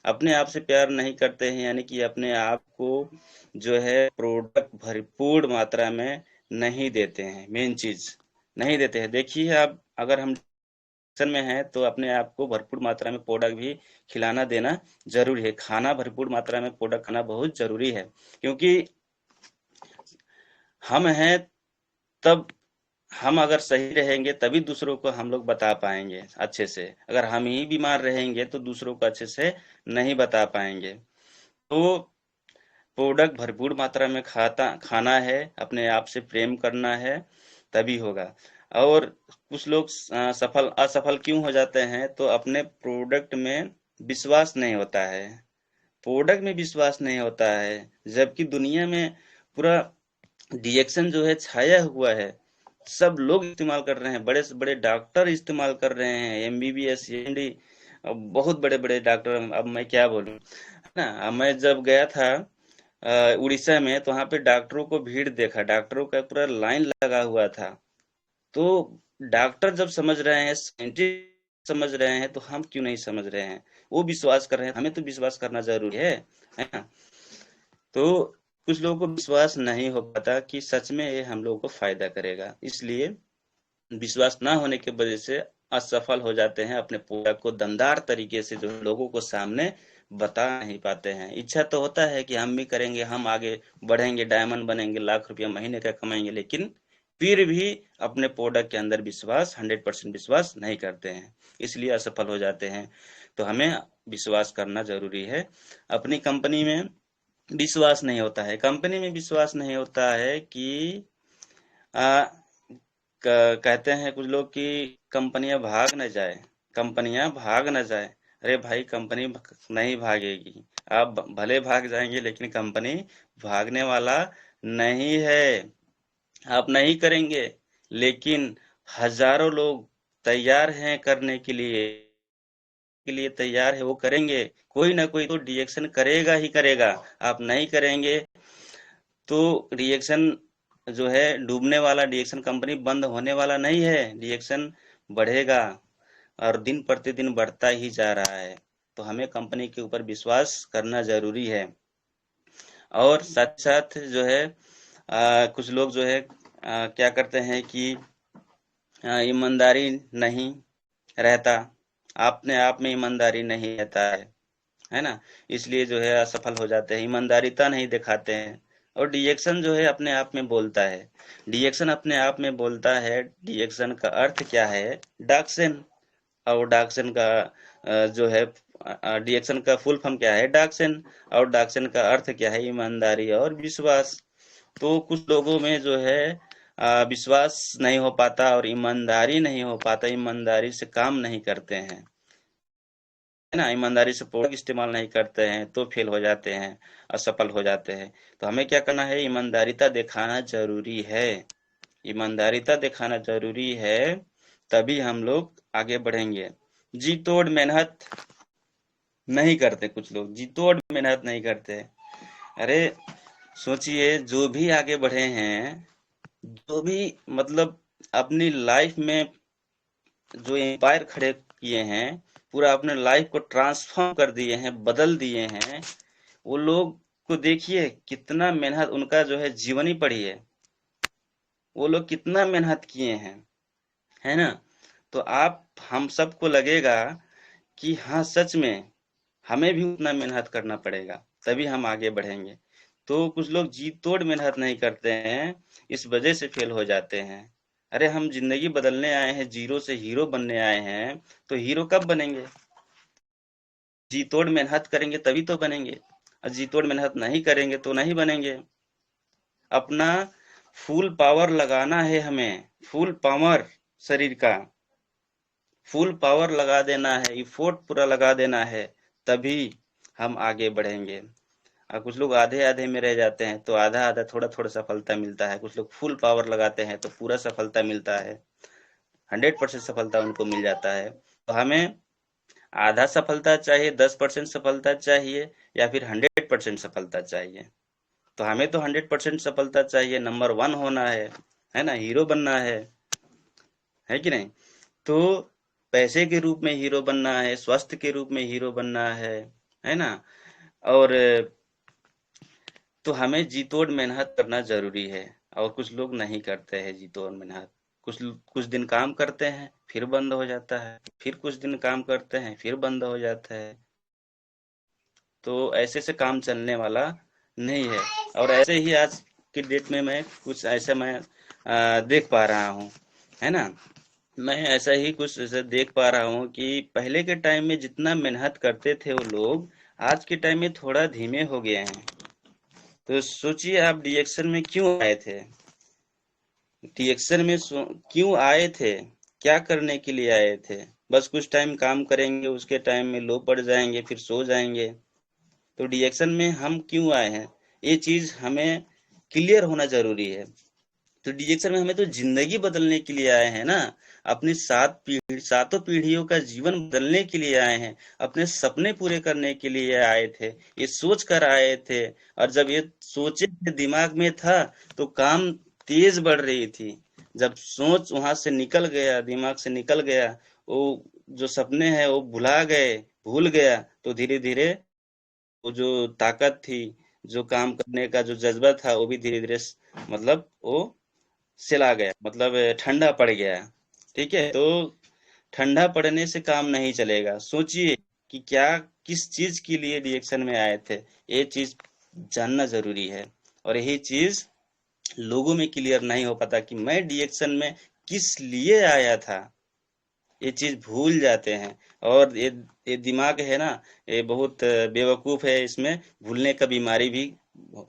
अपने आप से प्यार नहीं करते हैं, यानी कि अपने आप को जो है प्रोडक्ट भरपूर मात्रा में नहीं देते हैं। मेन चीज नहीं देते हैं। देखिए, आप अगर हम डिप्रेशन में हैं तो अपने आप को भरपूर मात्रा में प्रोडक्ट भी खिलाना देना जरूरी है। खाना, भरपूर मात्रा में प्रोडक्ट खाना बहुत जरूरी है। क्योंकि हम हैं, तब हम अगर सही रहेंगे तभी दूसरों को हम लोग बता पाएंगे अच्छे से। अगर हम ही बीमार रहेंगे तो दूसरों को अच्छे से नहीं बता पाएंगे। तो प्रोडक्ट भरपूर मात्रा में खाना है, अपने आप से प्रेम करना है, तभी होगा। और कुछ लोग सफल असफल क्यों हो जाते हैं, तो अपने प्रोडक्ट में विश्वास नहीं होता है, प्रोडक्ट में विश्वास नहीं होता है। जबकि दुनिया में पूरा डिएक्शन जो है छाया हुआ है, सब लोग इस्तेमाल कर रहे हैं, बड़े से बड़े डॉक्टर इस्तेमाल कर रहे हैं, एमबीबीएस, एमडी, बहुत बड़े बड़े डॉक्टर। अब मैं क्या बोलूं, है ना। अब मैं जब गया था उड़ीसा में, तो वहां पे डॉक्टरों को भीड़ देखा, डॉक्टरों का पूरा लाइन लगा हुआ था। तो डॉक्टर जब समझ रहे हैं, साइंटिस्ट समझ रहे हैं तो हम क्यों नहीं समझ रहे हैं? वो विश्वास कर रहे हैं, हमें तो विश्वास करना जरूरी है ना? तो कुछ लोगों को विश्वास नहीं हो पाता कि सच में ये हम लोगों को फायदा करेगा, इसलिए विश्वास ना होने की वजह से असफल हो जाते हैं, अपने प्रोडक्ट को दमदार तरीके से जो लोगों को सामने बता नहीं पाते हैं। इच्छा तो होता है कि हम भी करेंगे, हम आगे बढ़ेंगे, डायमंड बनेंगे, लाख रुपया महीने का कमाएंगे, लेकिन फिर भी अपने प्रोडक्ट के अंदर विश्वास 100% विश्वास नहीं करते हैं, इसलिए असफल हो जाते हैं। तो हमें विश्वास करना जरूरी है। अपनी कंपनी में विश्वास नहीं होता है, कंपनी में विश्वास नहीं होता है कि आ, कहते हैं कुछ लोग कि कंपनियां भाग न जाए, कंपनियां भाग न जाए। अरे भाई, कंपनी नहीं भागेगी, आप भले भाग जाएंगे लेकिन कंपनी भागने वाला नहीं है। आप नहीं करेंगे लेकिन हजारों लोग तैयार हैं करने के लिए तैयार है, वो करेंगे। कोई ना कोई तो रिएक्शन करेगा ही करेगा। आप नहीं करेंगे तो रिएक्शन जो है डूबने वाला, रिएक्शन कंपनी बंद होने वाला नहीं है, रिएक्शन बढ़ेगा और दिन प्रतिदिन बढ़ता ही जा रहा है। तो हमें कंपनी के ऊपर विश्वास करना जरूरी है। और साथ साथ जो है कुछ लोग जो है क्या करते हैं कि ईमानदारी नहीं रहता, अपने आप में ईमानदारी नहीं रहता है ना? इसलिए जो है असफल हो जाते हैं, ईमानदारीता नहीं दिखाते हैं। और रिएक्शन जो है अपने आप में बोलता है, रिएक्शन अपने आप में बोलता है। रिएक्शन का अर्थ क्या है? डाक्सेन। और डाक्सेन का जो है रिएक्शन का फुल फॉर्म क्या है? डाक्सेन। और डाक्सेन का अर्थ क्या है? ईमानदारी और विश्वास। तो कुछ लोगों में जो है विश्वास नहीं हो पाता और ईमानदारी नहीं हो पाता, ईमानदारी से काम नहीं करते हैं, है ना? ईमानदारी से प्रोडक्ट इस्तेमाल नहीं करते हैं तो फेल हो जाते हैं, असफल हो जाते हैं। तो हमें क्या करना है? ईमानदारीता दिखाना जरूरी है, ईमानदारीता दिखाना जरूरी है, तभी हम लोग आगे बढ़ेंगे। जी तोड़ मेहनत नहीं करते, कुछ लोग जी तोड़ मेहनत नहीं करते। अरे सोचिए, जो भी आगे बढ़े हैं, जो भी मतलब अपनी लाइफ में जो एम्पायर खड़े किए हैं, पूरा अपने लाइफ को ट्रांसफॉर्म कर दिए हैं, बदल दिए हैं, वो लोग को देखिए कितना मेहनत, उनका जो है जीवनी पढ़िए, वो लोग कितना मेहनत किए हैं, है ना? तो आप हम सबको लगेगा कि हाँ सच में हमें भी उतना मेहनत करना पड़ेगा, तभी हम आगे बढ़ेंगे। तो कुछ लोग जी तोड़ मेहनत नहीं करते हैं, इस वजह से फेल हो जाते हैं। अरे हम जिंदगी बदलने आए हैं, जीरो से हीरो बनने आए हैं, तो हीरो कब बनेंगे? जी तोड़ मेहनत करेंगे तभी तो बनेंगे, और जी तोड़ मेहनत नहीं करेंगे तो नहीं बनेंगे। अपना फुल पावर लगाना है हमें, फुल पावर शरीर का फुल पावर लगा देना है, इफोर्ट पूरा लगा देना है, तभी हम आगे बढ़ेंगे। और कुछ लोग आधे आधे में रह जाते हैं, तो आधा आधा थोड़ा थोड़ा सफलता मिलता है। कुछ लोग फुल पावर लगाते हैं तो पूरा सफलता मिलता है, 100% सफलता उनको मिल जाता है। तो हमें आधा सफलता चाहिए, 10% सफलता चाहिए, या फिर 100% सफलता चाहिए? तो हमें तो 100% सफलता चाहिए, नंबर 1 होना है ना? हीरो बनना है कि नहीं? तो पैसे के रूप में हीरो बनना है, स्वास्थ्य के रूप में हीरो बनना है ना? और तो हमें जी तोड़ मेहनत करना जरूरी है, और कुछ लोग नहीं करते हैं जी तोड़ मेहनत। कुछ दिन काम करते हैं फिर बंद हो जाता है, फिर कुछ दिन काम करते हैं फिर बंद हो जाता है। तो ऐसे से काम चलने वाला नहीं है। और ऐसे ही आज की डेट में मैं कुछ ऐसा मैं देख पा रहा हूँ, है ना? मैं ऐसा ही कुछ ऐसा देख पा रहा हूँ कि पहले के टाइम में जितना मेहनत करते थे वो लोग, आज के टाइम में थोड़ा धीमे हो गए हैं। तो सोचिए, आप रिएक्शन में क्यों आए थे? रिएक्शन में क्यों आए थे? क्या करने के लिए आए थे? बस कुछ टाइम काम करेंगे, उसके टाइम में लो पड़ जाएंगे, फिर सो जाएंगे। तो रिएक्शन में हम क्यों आए हैं, ये चीज हमें क्लियर होना जरूरी है। तो रिएक्शन में हमें तो जिंदगी बदलने के लिए आए हैं ना, अपनी सातों पीढ़ियों का जीवन बदलने के लिए आए हैं, अपने सपने पूरे करने के लिए आए थे, ये सोच कर आए थे। और जब ये सोचे दिमाग में था तो काम तेज बढ़ रही थी। जब सोच वहां से निकल गया, दिमाग से निकल गया, वो जो सपने हैं वो भूल गया, तो धीरे धीरे वो जो ताकत थी, जो काम करने का जो जज्बा था, वो भी धीरे धीरे मतलब वो सिला गया, मतलब ठंडा पड़ गया। ठीक है, तो ठंडा पड़ने से काम नहीं चलेगा। सोचिए कि क्या, किस चीज के लिए रिएक्शन में आए थे, ये चीज जानना जरूरी है। और यही चीज लोगों में क्लियर नहीं हो पाता कि मैं रिएक्शन में किस लिए आया था, ये चीज भूल जाते हैं। और ये दिमाग है ना, ये बहुत बेवकूफ है, इसमें भूलने का बीमारी भी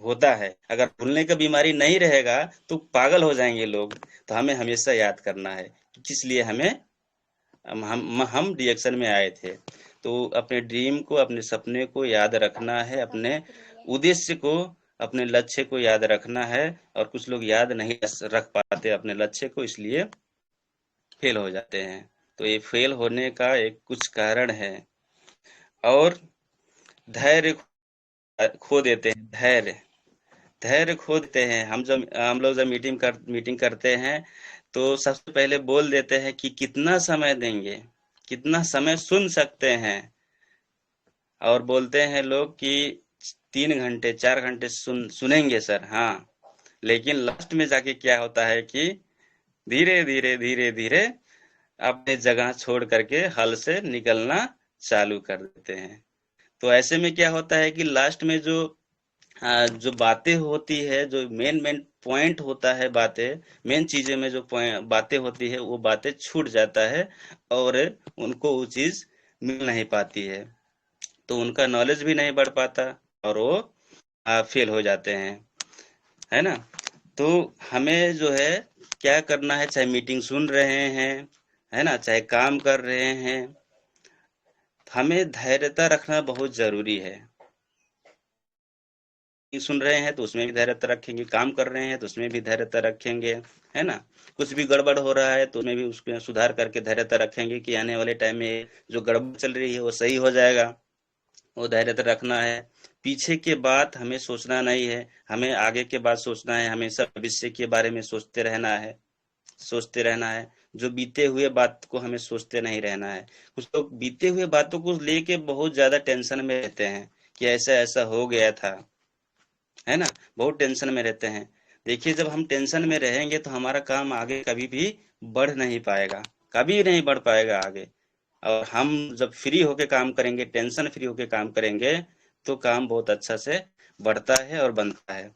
होता है। अगर भूलने का बीमारी नहीं रहेगा तो पागल हो जाएंगे लोग। तो हमें हमेशा याद करना है कि किस लिए हम रिएक्शन में आए थे। तो अपने ड्रीम को, अपने सपने को याद रखना है, अपने उद्देश्य को, अपने लक्ष्य को याद रखना है। और कुछ लोग याद नहीं रख पाते अपने लक्ष्य को, इसलिए फेल हो जाते हैं। तो ये फेल होने का एक कुछ कारण है। और धैर्य खो देते हैं, धैर्य खो देते हैं। हम लोग जब मीटिंग करते हैं, तो सबसे पहले बोल देते हैं कि कितना समय देंगे, कितना समय सुन सकते हैं। और बोलते हैं लोग कि 3 घंटे 4 घंटे सुनेंगे सर, हाँ। लेकिन लास्ट में जाके क्या होता है कि धीरे धीरे अपने जगह छोड़ करके हल से निकलना चालू कर देते हैं। तो ऐसे में क्या होता है कि लास्ट में जो बातें होती है, जो मेन मेन पॉइंट होता है, बातें मेन चीजें में जो बातें होती है, वो बातें छूट जाता है और उनको वो चीज मिल नहीं पाती है। तो उनका नॉलेज भी नहीं बढ़ पाता और वो फेल हो जाते हैं, है ना। तो हमें जो है क्या करना है, चाहे मीटिंग सुन रहे हैं, है ना, चाहे काम कर रहे हैं, हमें धैर्यता रखना बहुत जरूरी है। सुन रहे हैं तो उसमें भी धैर्यता रखेंगे, काम कर रहे हैं तो उसमें भी धैर्यता रखेंगे, है ना। कुछ भी गड़बड़ हो रहा है तो उसमें भी उसमें सुधार करके धैर्यता रखेंगे कि आने वाले टाइम में जो गड़बड़ चल रही है वो सही हो जाएगा। वो धैर्यता रखना है। पीछे के बात हमें सोचना नहीं है, हमें आगे के बात सोचना है। हमेशा भविष्य के बारे में सोचते रहना है। जो बीते हुए बात को हमें सोचते नहीं रहना है। कुछ लोग बीते हुए बातों को लेके बहुत ज्यादा टेंशन में रहते हैं कि ऐसा ऐसा हो गया था, है ना, बहुत टेंशन में रहते हैं। देखिए, जब हम टेंशन में रहेंगे तो हमारा काम आगे कभी भी बढ़ नहीं पाएगा, कभी नहीं बढ़ पाएगा आगे। और हम जब फ्री होके काम करेंगे, टेंशन फ्री होके काम करेंगे, तो काम बहुत अच्छा से बढ़ता है और बनता है।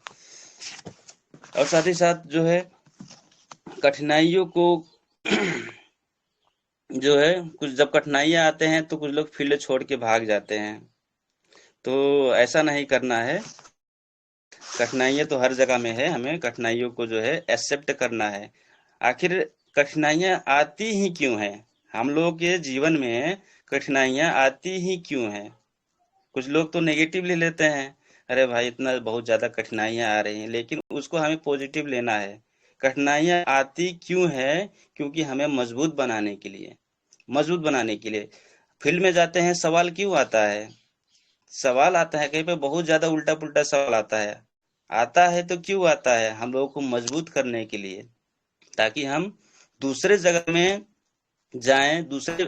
और साथ ही साथ जो है कठिनाइयों को जो है, कुछ जब कठिनाइयां आते हैं तो कुछ लोग फील्ड छोड़ के भाग जाते हैं। तो ऐसा नहीं करना है। कठिनाइयां तो हर जगह में है, हमें कठिनाइयों को जो है एक्सेप्ट करना है। आखिर कठिनाइयां आती ही क्यों है, हम लोगों के जीवन में कठिनाइयां आती ही क्यों है। कुछ लोग तो नेगेटिव ले लेते हैं, अरे भाई इतना बहुत ज्यादा कठिनाइयां आ रही हैं, लेकिन उसको हमें पॉजिटिव लेना है। कठिनाइयां आती क्यों है, क्योंकि हमें मजबूत बनाने के लिए फील्ड में जाते हैं। सवाल क्यों आता है, सवाल आता है कहीं पे बहुत ज्यादा उल्टा पुल्टा सवाल आता है तो क्यों आता है, हम लोगों को मजबूत करने के लिए, ताकि हम दूसरे जगह में जाएं, दूसरे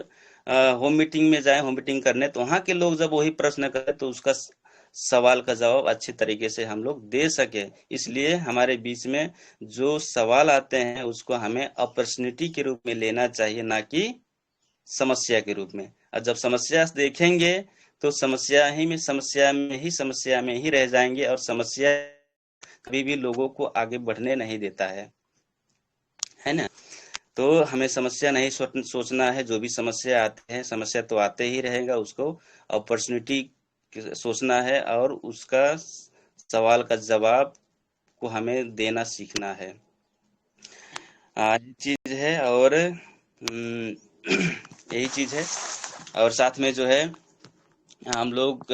होम मीटिंग में जाएं, होम मीटिंग करने, तो वहां के लोग जब वही प्रश्न करें तो उसका सवाल का जवाब अच्छे तरीके से हम लोग दे सके। इसलिए हमारे बीच में जो सवाल आते हैं उसको हमें अपॉर्चुनिटी के रूप में लेना चाहिए, ना कि समस्या के रूप में। और जब समस्या देखेंगे तो समस्या में ही रह जाएंगे, और समस्या कभी भी लोगों को आगे बढ़ने नहीं देता है ना। तो हमें समस्या नहीं सोचना है। जो भी समस्या आते हैं, समस्या तो आते ही रहेगा, उसको अपॉर्चुनिटी सोचना है और उसका सवाल का जवाब को हमें देना सीखना है। ये चीज है। और यही चीज है। और साथ में जो है हम लोग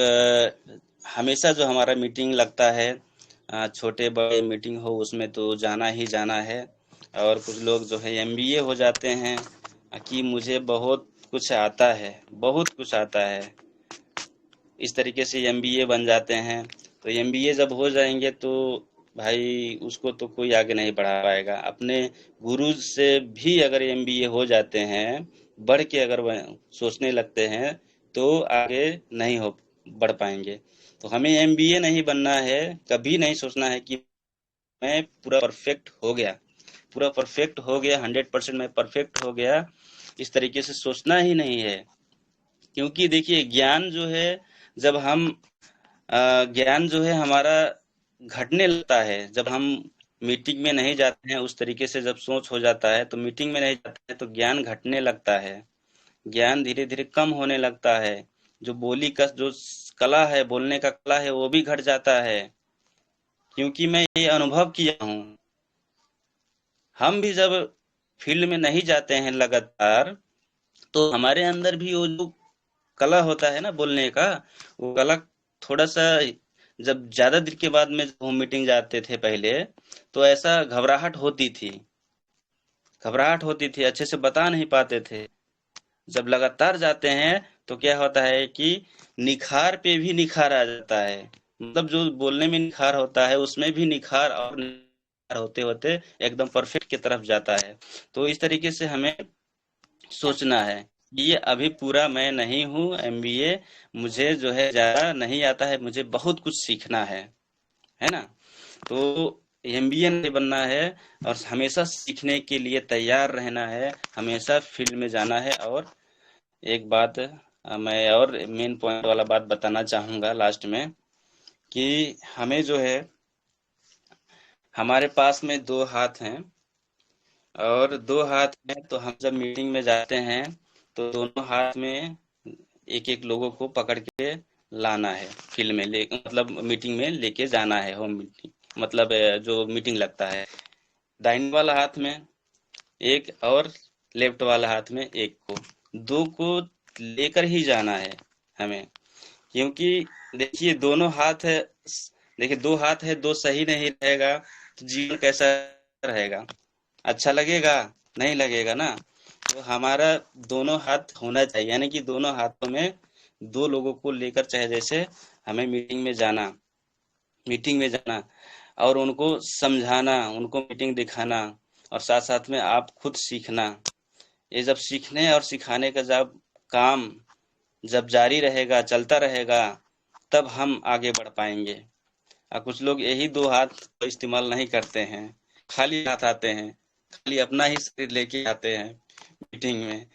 हमेशा जो हमारा मीटिंग लगता है, छोटे बड़े मीटिंग हो, उसमें तो जाना ही जाना है। और कुछ लोग जो है एमबीए हो जाते हैं कि मुझे बहुत कुछ आता है, बहुत कुछ आता है, इस तरीके से एमबीए बन जाते हैं। तो एमबीए जब हो जाएंगे तो भाई उसको तो कोई आगे नहीं बढ़ा पाएगा। अपने गुरु से भी अगर एमबीए हो जाते हैं, बढ़ के अगर सोचने लगते हैं तो आगे नहीं हो बढ़ पाएंगे। तो हमें एमबीए नहीं बनना है, कभी नहीं सोचना है कि मैं पूरा परफेक्ट हो गया 100% मैं परफेक्ट हो गया, इस तरीके से सोचना ही नहीं है। क्योंकि देखिए ज्ञान जो है, जब हम ज्ञान जो है हमारा घटने लगता है, जब हम मीटिंग में नहीं जाते हैं, उस तरीके से जब सोच हो जाता है तो मीटिंग में नहीं जाते हैं तो ज्ञान घटने लगता है, ज्ञान धीरे धीरे कम होने लगता है। जो बोली का जो कला है, बोलने का कला है, वो भी घट जाता है। क्योंकि मैं ये अनुभव किया हूँ, हम भी जब फील्ड में नहीं जाते हैं लगातार, तो हमारे अंदर भी वो जो कला होता है ना बोलने का, वो कला थोड़ा सा, जब ज्यादा देर के बाद में जब हम मीटिंग जाते थे पहले, तो ऐसा घबराहट होती थी, अच्छे से बता नहीं पाते थे। जब लगातार जाते हैं तो क्या होता है कि निखार पे भी निखार आ जाता है, मतलब जो बोलने में निखार होता है उसमें भी निखार, और निखार होते होते एकदम परफेक्ट की तरफ जाता है। तो इस तरीके से हमें सोचना है कि ये अभी पूरा मैं नहीं हूँ एमबीए, मुझे जो है ज्यादा नहीं आता है, मुझे बहुत कुछ सीखना है ना। तो एमबीए नहीं बनना है, और हमेशा सीखने के लिए तैयार रहना है, हमेशा फील्ड में जाना है। और एक बात मैं और मेन पॉइंट वाला बात बताना चाहूंगा लास्ट में, कि हमें जो है, हमारे पास में दो हाथ हैं, और दो हाथ में तो हम जब मीटिंग में जाते हैं तो दोनों हाथ में एक एक लोगों को पकड़ के लाना है, फील्ड में ले मतलब मीटिंग में लेके जाना है, होम मीटिंग मतलब जो मीटिंग लगता है, दाहिने वाला हाथ में एक, और लेफ्ट वाला हाथ में एक को, दो को लेकर ही जाना है हमें। क्योंकि देखिए दोनों हाथ है, देखिए दो हाथ है, दो सही नहीं रहेगा तो जीवन कैसा रहेगा, अच्छा लगेगा? नहीं लगेगा ना। तो हमारा दोनों हाथ होना चाहिए, यानी कि दोनों हाथों में दो लोगों को लेकर, चाहे जैसे हमें मीटिंग में जाना और उनको समझाना, उनको मीटिंग दिखाना, और साथ साथ में आप खुद सीखना। ये जब सीखने और सिखाने का जब काम जब जारी रहेगा, चलता रहेगा, तब हम आगे बढ़ पाएंगे। और कुछ लोग यही दो हाथ को इस्तेमाल नहीं करते हैं, खाली हाथ आते हैं, खाली अपना ही शरीर लेके आते हैं मीटिंग में,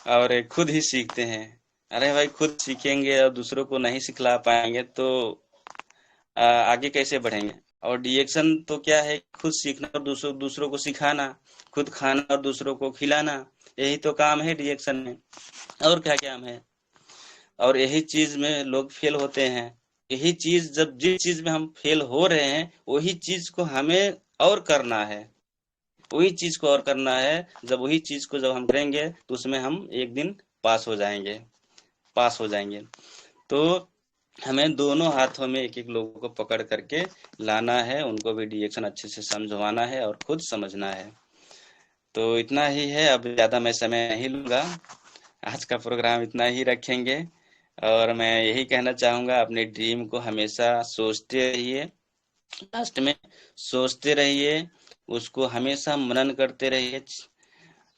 और खुद ही सीखते हैं। अरे भाई, खुद सीखेंगे और दूसरों को नहीं सिखला पाएंगे तो आगे कैसे बढ़ेंगे? और डिएक्शन तो क्या है, खुद सीखना और दूसरों को सिखाना, खुद खाना और दूसरों को खिलाना, यही तो काम है डिएक्शन में, और क्या काम है? और यही चीज में लोग फेल होते हैं। यही चीज, जब जिस चीज में हम फेल हो रहे हैं, वही चीज को हमें और करना है, वही चीज को और करना है। जब वही चीज को जब हम करेंगे तो उसमें हम एक दिन पास हो जाएंगे, पास हो जाएंगे। तो हमें दोनों हाथों में एक एक लोगों को पकड़ करके लाना है, उनको भी डिरेक्शन अच्छे से समझवाना है और खुद समझना है। तो इतना ही है, अब ज्यादा मैं समय नहीं लूंगा, आज का प्रोग्राम इतना ही रखेंगे। और मैं यही कहना चाहूंगा, अपने ड्रीम को हमेशा सोचते रहिए, लास्ट में सोचते रहिए, उसको हमेशा मनन करते रहिए।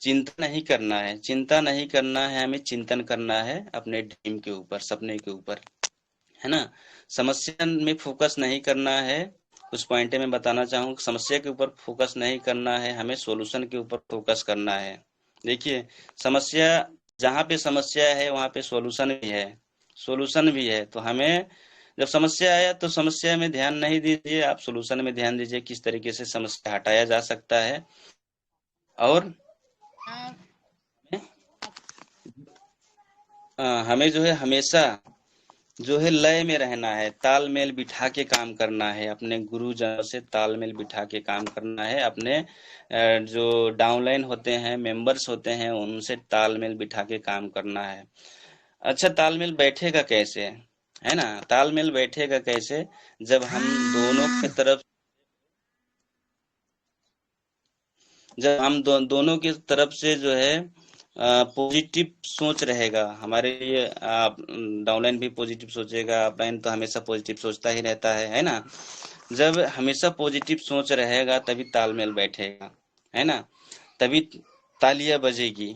चिंता नहीं करना है, चिंता नहीं करना है, हमें चिंतन करना है अपने ड्रीम के ऊपर, सपने के ऊपर, है ना। समस्या में फोकस नहीं करना है। कुछ पॉइंट में बताना चाहूँ, समस्या के ऊपर फोकस नहीं करना है, हमें सॉल्यूशन के ऊपर फोकस करना है। देखिए, समस्या, जहाँ पे समस्या है वहाँ पे सॉल्यूशन भी है, सॉल्यूशन भी है। तो हमें जब समस्या आया तो समस्या में ध्यान नहीं दीजिए, आप सॉल्यूशन में ध्यान दीजिए, किस तरीके से समस्या हटाया जा सकता है। और हमें जो है हमेशा जो है लय में रहना है, तालमेल बिठा के काम करना है, अपने गुरुजनों से तालमेल बिठा के काम करना है, अपने जो डाउनलाइन होते हैं, मेंबर्स होते हैं, उनसे तालमेल बिठा के काम करना है। अच्छा, तालमेल बैठेगा कैसे, है ना? तालमेल बैठेगा कैसे? जब हम दोनों की तरफ, जब हम दोनों की तरफ से जो है पॉजिटिव सोच रहेगा हमारे लिए। आप डाउनलाइन भी पॉजिटिव सोचेगा, अपलाइन तो हमेशा पॉजिटिव सोचता ही रहता है ना। जब हमेशा पॉजिटिव सोच रहेगा तभी तालमेल बैठेगा, है ना, तभी तालियां बजेगी,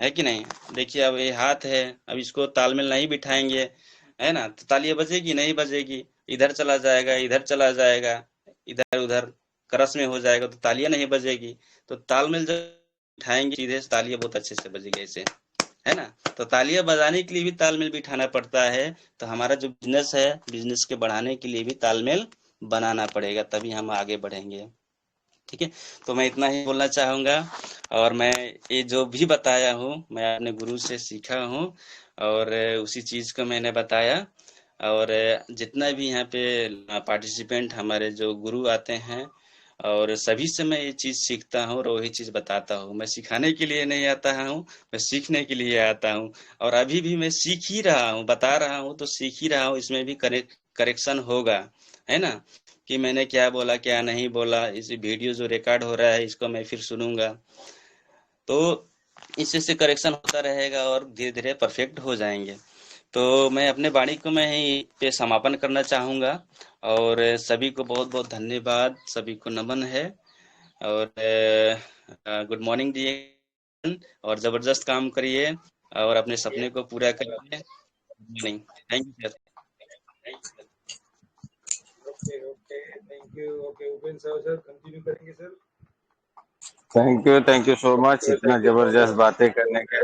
है कि नहीं। देखिए अब ये हाथ है, अब इसको तालमेल नहीं बिठाएंगे, है ना, तो तालियां बजेगी नहीं बजेगी, इधर चला जाएगा इधर चला जाएगा, इधर उधर करस में हो जाएगा तो तालियां नहीं बजेगी। तो तालमेल जब बिठाएंगे सीधे से तालियां बहुत अच्छे से बजेगी ऐसे, है ना। तो तालियां बजाने के लिए भी तालमेल बिठाना पड़ता है। तो हमारा जो बिजनेस है, बिजनेस के बढ़ाने के लिए भी तालमेल बनाना पड़ेगा, तभी हम आगे बढ़ेंगे। ठीक है, तो मैं इतना ही बोलना चाहूंगा। और मैं ये जो भी बताया हूँ मैं अपने गुरु से सीखा हूँ, और उसी चीज को मैंने बताया। और जितना भी यहाँ पे पार्टिसिपेंट हमारे जो गुरु आते हैं, और सभी से मैं ये चीज सीखता हूँ और वही चीज बताता हूँ। मैं सिखाने के लिए नहीं आता हूँ, मैं सीखने के लिए आता हूँ। और अभी भी मैं सीख ही रहा हूँ, बता रहा हूँ तो सीख ही रहा हूँ, इसमें भी करेक्शन होगा, है ना, कि मैंने क्या बोला क्या नहीं बोला। इस वीडियो जो रिकॉर्ड हो रहा है इसको मैं फिर सुनूंगा, तो इससे से करेक्शन होता रहेगा और धीरे धीरे परफेक्ट हो जाएंगे। तो मैं अपने वाणी को मैं यहीं पे समापन करना चाहूंगा। और सभी को बहुत बहुत धन्यवाद, सभी को नमन है। और गुड मॉर्निंग दिए, और जबरदस्त काम करिए और अपने सपने को पूरा करिए। Good morning, thank you sir. Okay okay, thank you. Okay Upendra Sahu sir continue करेंगे sir. Thank you so much इतना थैंक यू सो जबरदस्त मच। बातें करने के।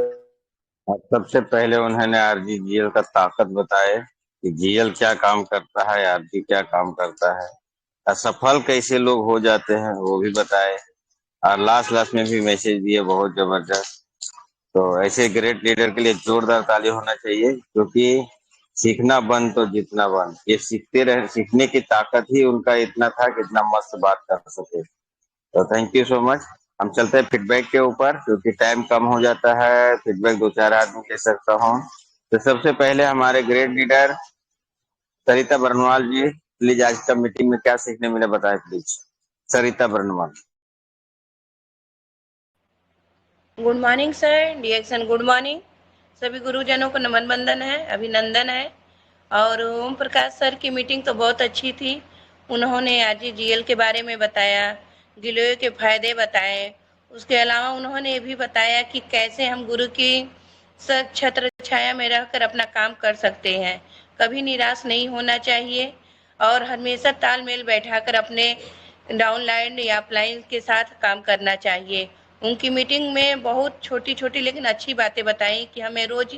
और सबसे पहले उन्होंने आरजीजीएल का ताकत बताए कि जीएल क्या काम करता है, आरजी क्या काम करता है, असफल कैसे लोग हो जाते हैं वो भी बताए। और लास्ट लास्ट में भी मैसेज दिए बहुत जबरदस्त। तो ऐसे ग्रेट लीडर के लिए जोरदार ताली होना चाहिए, क्योंकि सीखना बंद तो जीतना बंद। ये सीखते रहे, सीखने की ताकत ही उनका इतना था कि इतना मस्त बात कर सके। तो थैंक यू सो मच। हम चलते हैं फीडबैक के ऊपर, क्योंकि टाइम कम हो जाता है, फीडबैक दो चार आदमी ले सकता हूँ। तो सबसे पहले हमारे great leader Sarita Barnwal ji, please आज का मीटिंग में क्या सीखने मिले बताएं please. Sarita Barnwal. Good morning sir, डिएक्शन गुड मॉर्निंग। सभी गुरुजनों को नमन बंदन है, अभिनंदन है। और ओम प्रकाश सर की मीटिंग तो बहुत अच्छी थी। उन्होंने आरजीजीएल के बारे में बताया, गिलोय के फायदे बताए। उसके अलावा उन्होंने ये भी बताया कि कैसे हम गुरु की छत्र छाया में रहकर अपना काम कर सकते हैं। कभी निराश नहीं होना चाहिए और हमेशा तालमेल बैठाकर अपने डाउनलाइन या अपलाइन के साथ काम करना चाहिए। उनकी मीटिंग में बहुत छोटी-छोटी लेकिन अच्छी बातें बताई कि हमें रोज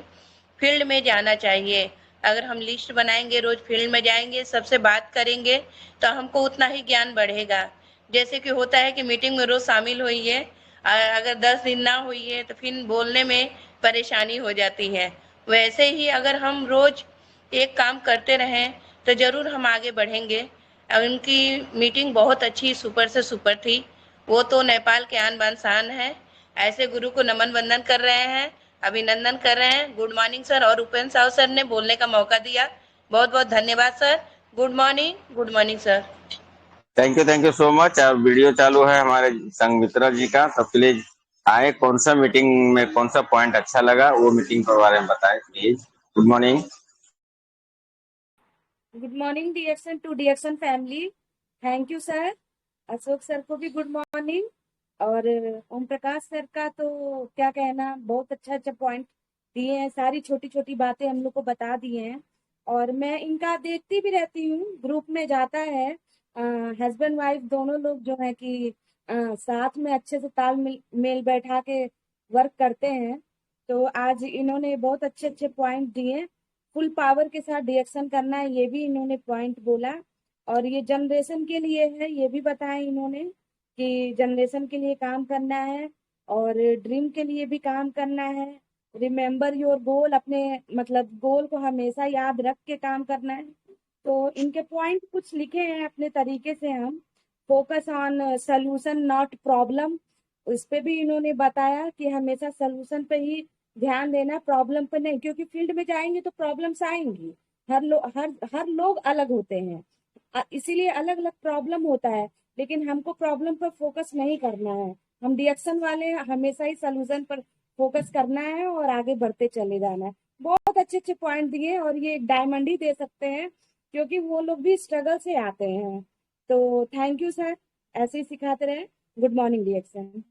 फील्ड में जाना चाहिए। अगर हम लिस्ट बनाएंगे, रोज फील्ड में जाएंगे, सबसे बात करेंगे, तो हमको उतना ही ज्ञान बढ़ेगा। जैसे कि होता है कि मीटिंग में रोज शामिल हुई है, अगर 10 दिन ना हुई है तो फिर बोलने में परेशानी हो जाती है। वैसे ही अगर हम रोज एक काम करते रहें तो जरूर हम आगे बढ़ेंगे। उनकी मीटिंग बहुत अच्छी, सुपर से सुपर थी। वो तो नेपाल के आन बान शान है। ऐसे गुरु को नमन वंदन कर रहे हैं, अभिनंदन कर रहे हैं। गुड मॉर्निंग सर, और उपेंद्र साहु सर ने बोलने का मौका दिया, बहुत बहुत धन्यवाद sir. Good morning sir. Thank you so much. और वीडियो चालू है हमारे संगमित्रा जी का, तो प्लीज आए, कौन सा मीटिंग में कौन सा पॉइंट अच्छा लगा वो मीटिंग के बारे में बताएं please. Good morning. Good morning डिएक्शन टू डिएक्शन family. Thank you sir. Ashok sir को भी गुड मॉर्निंग। और ओम प्रकाश सर का तो क्या कहना, बहुत अच्छा अच्छा पॉइंट दिए हैं, सारी छोटी छोटी बातें हम लोग को बता दिए हैं। और मैं इनका देखती भी रहती हूँ, ग्रुप में जाता है, हस्बैंड वाइफ दोनों लोग जो है कि साथ में अच्छे से ताल मेल बैठा के वर्क करते हैं। तो आज इन्होंने बहुत अच्छे अच्छे पॉइंट दिए। फुल पावर के साथ डिएक्शन करना है, ये भी इन्होंने पॉइंट बोला। और ये जनरेशन के लिए है, ये भी बताया इन्होंने कि जनरेशन के लिए काम करना है और ड्रीम के लिए भी काम करना है। रिमेम्बर योर गोल, अपने मतलब गोल को हमेशा याद रख के काम करना है। तो इनके पॉइंट कुछ लिखे हैं अपने तरीके से हम। Focus on solution not problem, उस पे भी इन्होंने बताया कि हमेशा सोल्यूशन पे ही ध्यान देना, प्रॉब्लम पे नहीं, क्योंकि फील्ड में जाएंगे तो प्रॉब्लम्स आएंगी। हर लोग अलग होते हैं, इसीलिए अलग अलग प्रॉब्लम होता है। लेकिन हमको प्रॉब्लम पर फोकस नहीं करना है, हम रिएक्शन वाले हैं, हमेशा ही सोल्यूशन पर फोकस करना है और आगे बढ़ते चले जाना है। बहुत अच्छे अच्छे पॉइंट दिए, और ये एक डायमंड ही दे सकते हैं क्योंकि वो लोग भी स्ट्रगल से आते हैं। तो थैंक यू सर, ऐसे ही सिखाते रहे। Good morning reaction.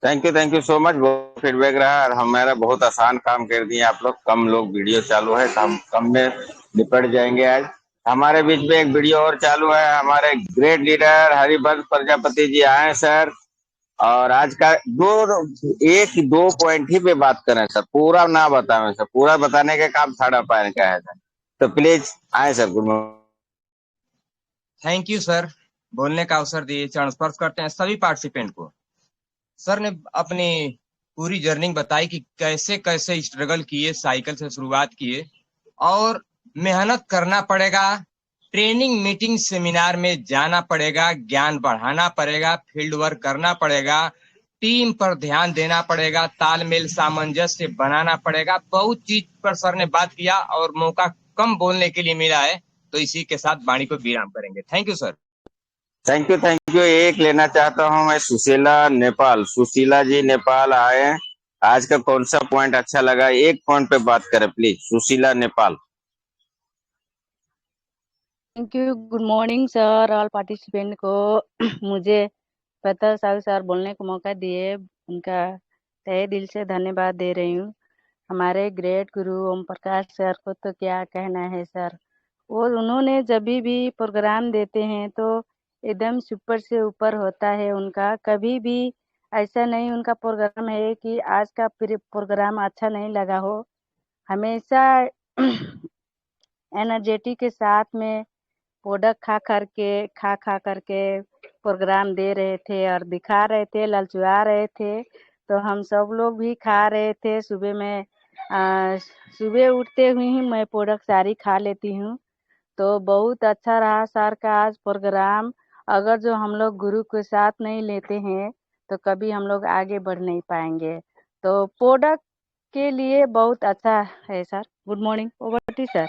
Thank you so much. बहुत फीडबैक रहा और हमारा बहुत आसान काम कर दिए आप लोग। कम लोग वीडियो चालू है, हम कम में निपट जाएंगे आज। हमारे बीच में एक वीडियो और चालू है। हमारे ग्रेट लीडर हरिवंश प्रजापति जी आए सर, और आज का एक दो पॉइंट ही पे बात करें सर, पूरा ना बताएं सर, पूरा बताने का काम थर्ड अपायर का है सर। तो प्लीज आए sir. Good morning. Thank you sir, बोलने का अवसर दिए। चरण स्पर्श करते हैं सभी पार्टिसिपेंट को। सर ने अपनी पूरी जर्नी बताई कि कैसे कैसे स्ट्रगल किए, साइकिल से शुरुआत किए और मेहनत करना पड़ेगा, ट्रेनिंग मीटिंग सेमिनार में जाना पड़ेगा, ज्ञान बढ़ाना पड़ेगा, फील्ड वर्क करना पड़ेगा, टीम पर ध्यान देना पड़ेगा, तालमेल सामंजस्य बनाना पड़ेगा। बहुत चीज पर सर ने बात किया और मौका कम बोलने के लिए मिला है, तो इसी के साथ वाणी को विराम करेंगे। Thank you sir. Thank you. एक लेना चाहता हूं मैं, सुशीला नेपाल। सुशीला जी नेपाल आए। आज का कौन सा पॉइंट अच्छा लगा, एक पॉइंट पे बात करें please. Sushila Nepal. Thank you. Good morning sir, all participant को मुझे पता साहु सर बोलने का मौका दिए, उनका तहे दिल से धन्यवाद दे रही हूँ। हमारे ग्रेट गुरु ओम प्रकाश सर को तो क्या कहना है सर, और उन्होंने जब भी प्रोग्राम देते हैं तो एकदम सुपर से ऊपर होता है उनका। कभी भी ऐसा नहीं उनका प्रोग्राम है कि आज का प्रोग्राम अच्छा नहीं लगा हो। हमेशा एनर्जेटिक के साथ में प्रोडक्ट खा करके प्रोग्राम दे रहे थे और दिखा रहे थे, ललचुआ रहे थे। तो हम सब लोग भी खा रहे थे। सुबह में सुबह उठते हुए ही मैं प्रोडक्ट सारी खा लेती हूँ। तो बहुत अच्छा रहा सर का आज प्रोग्राम। अगर जो हम लोग गुरु के साथ नहीं लेते हैं तो कभी हम लोग आगे बढ़ नहीं पाएंगे। तो प्रोडक्ट के लिए बहुत अच्छा है sir. Good morning, over to sir.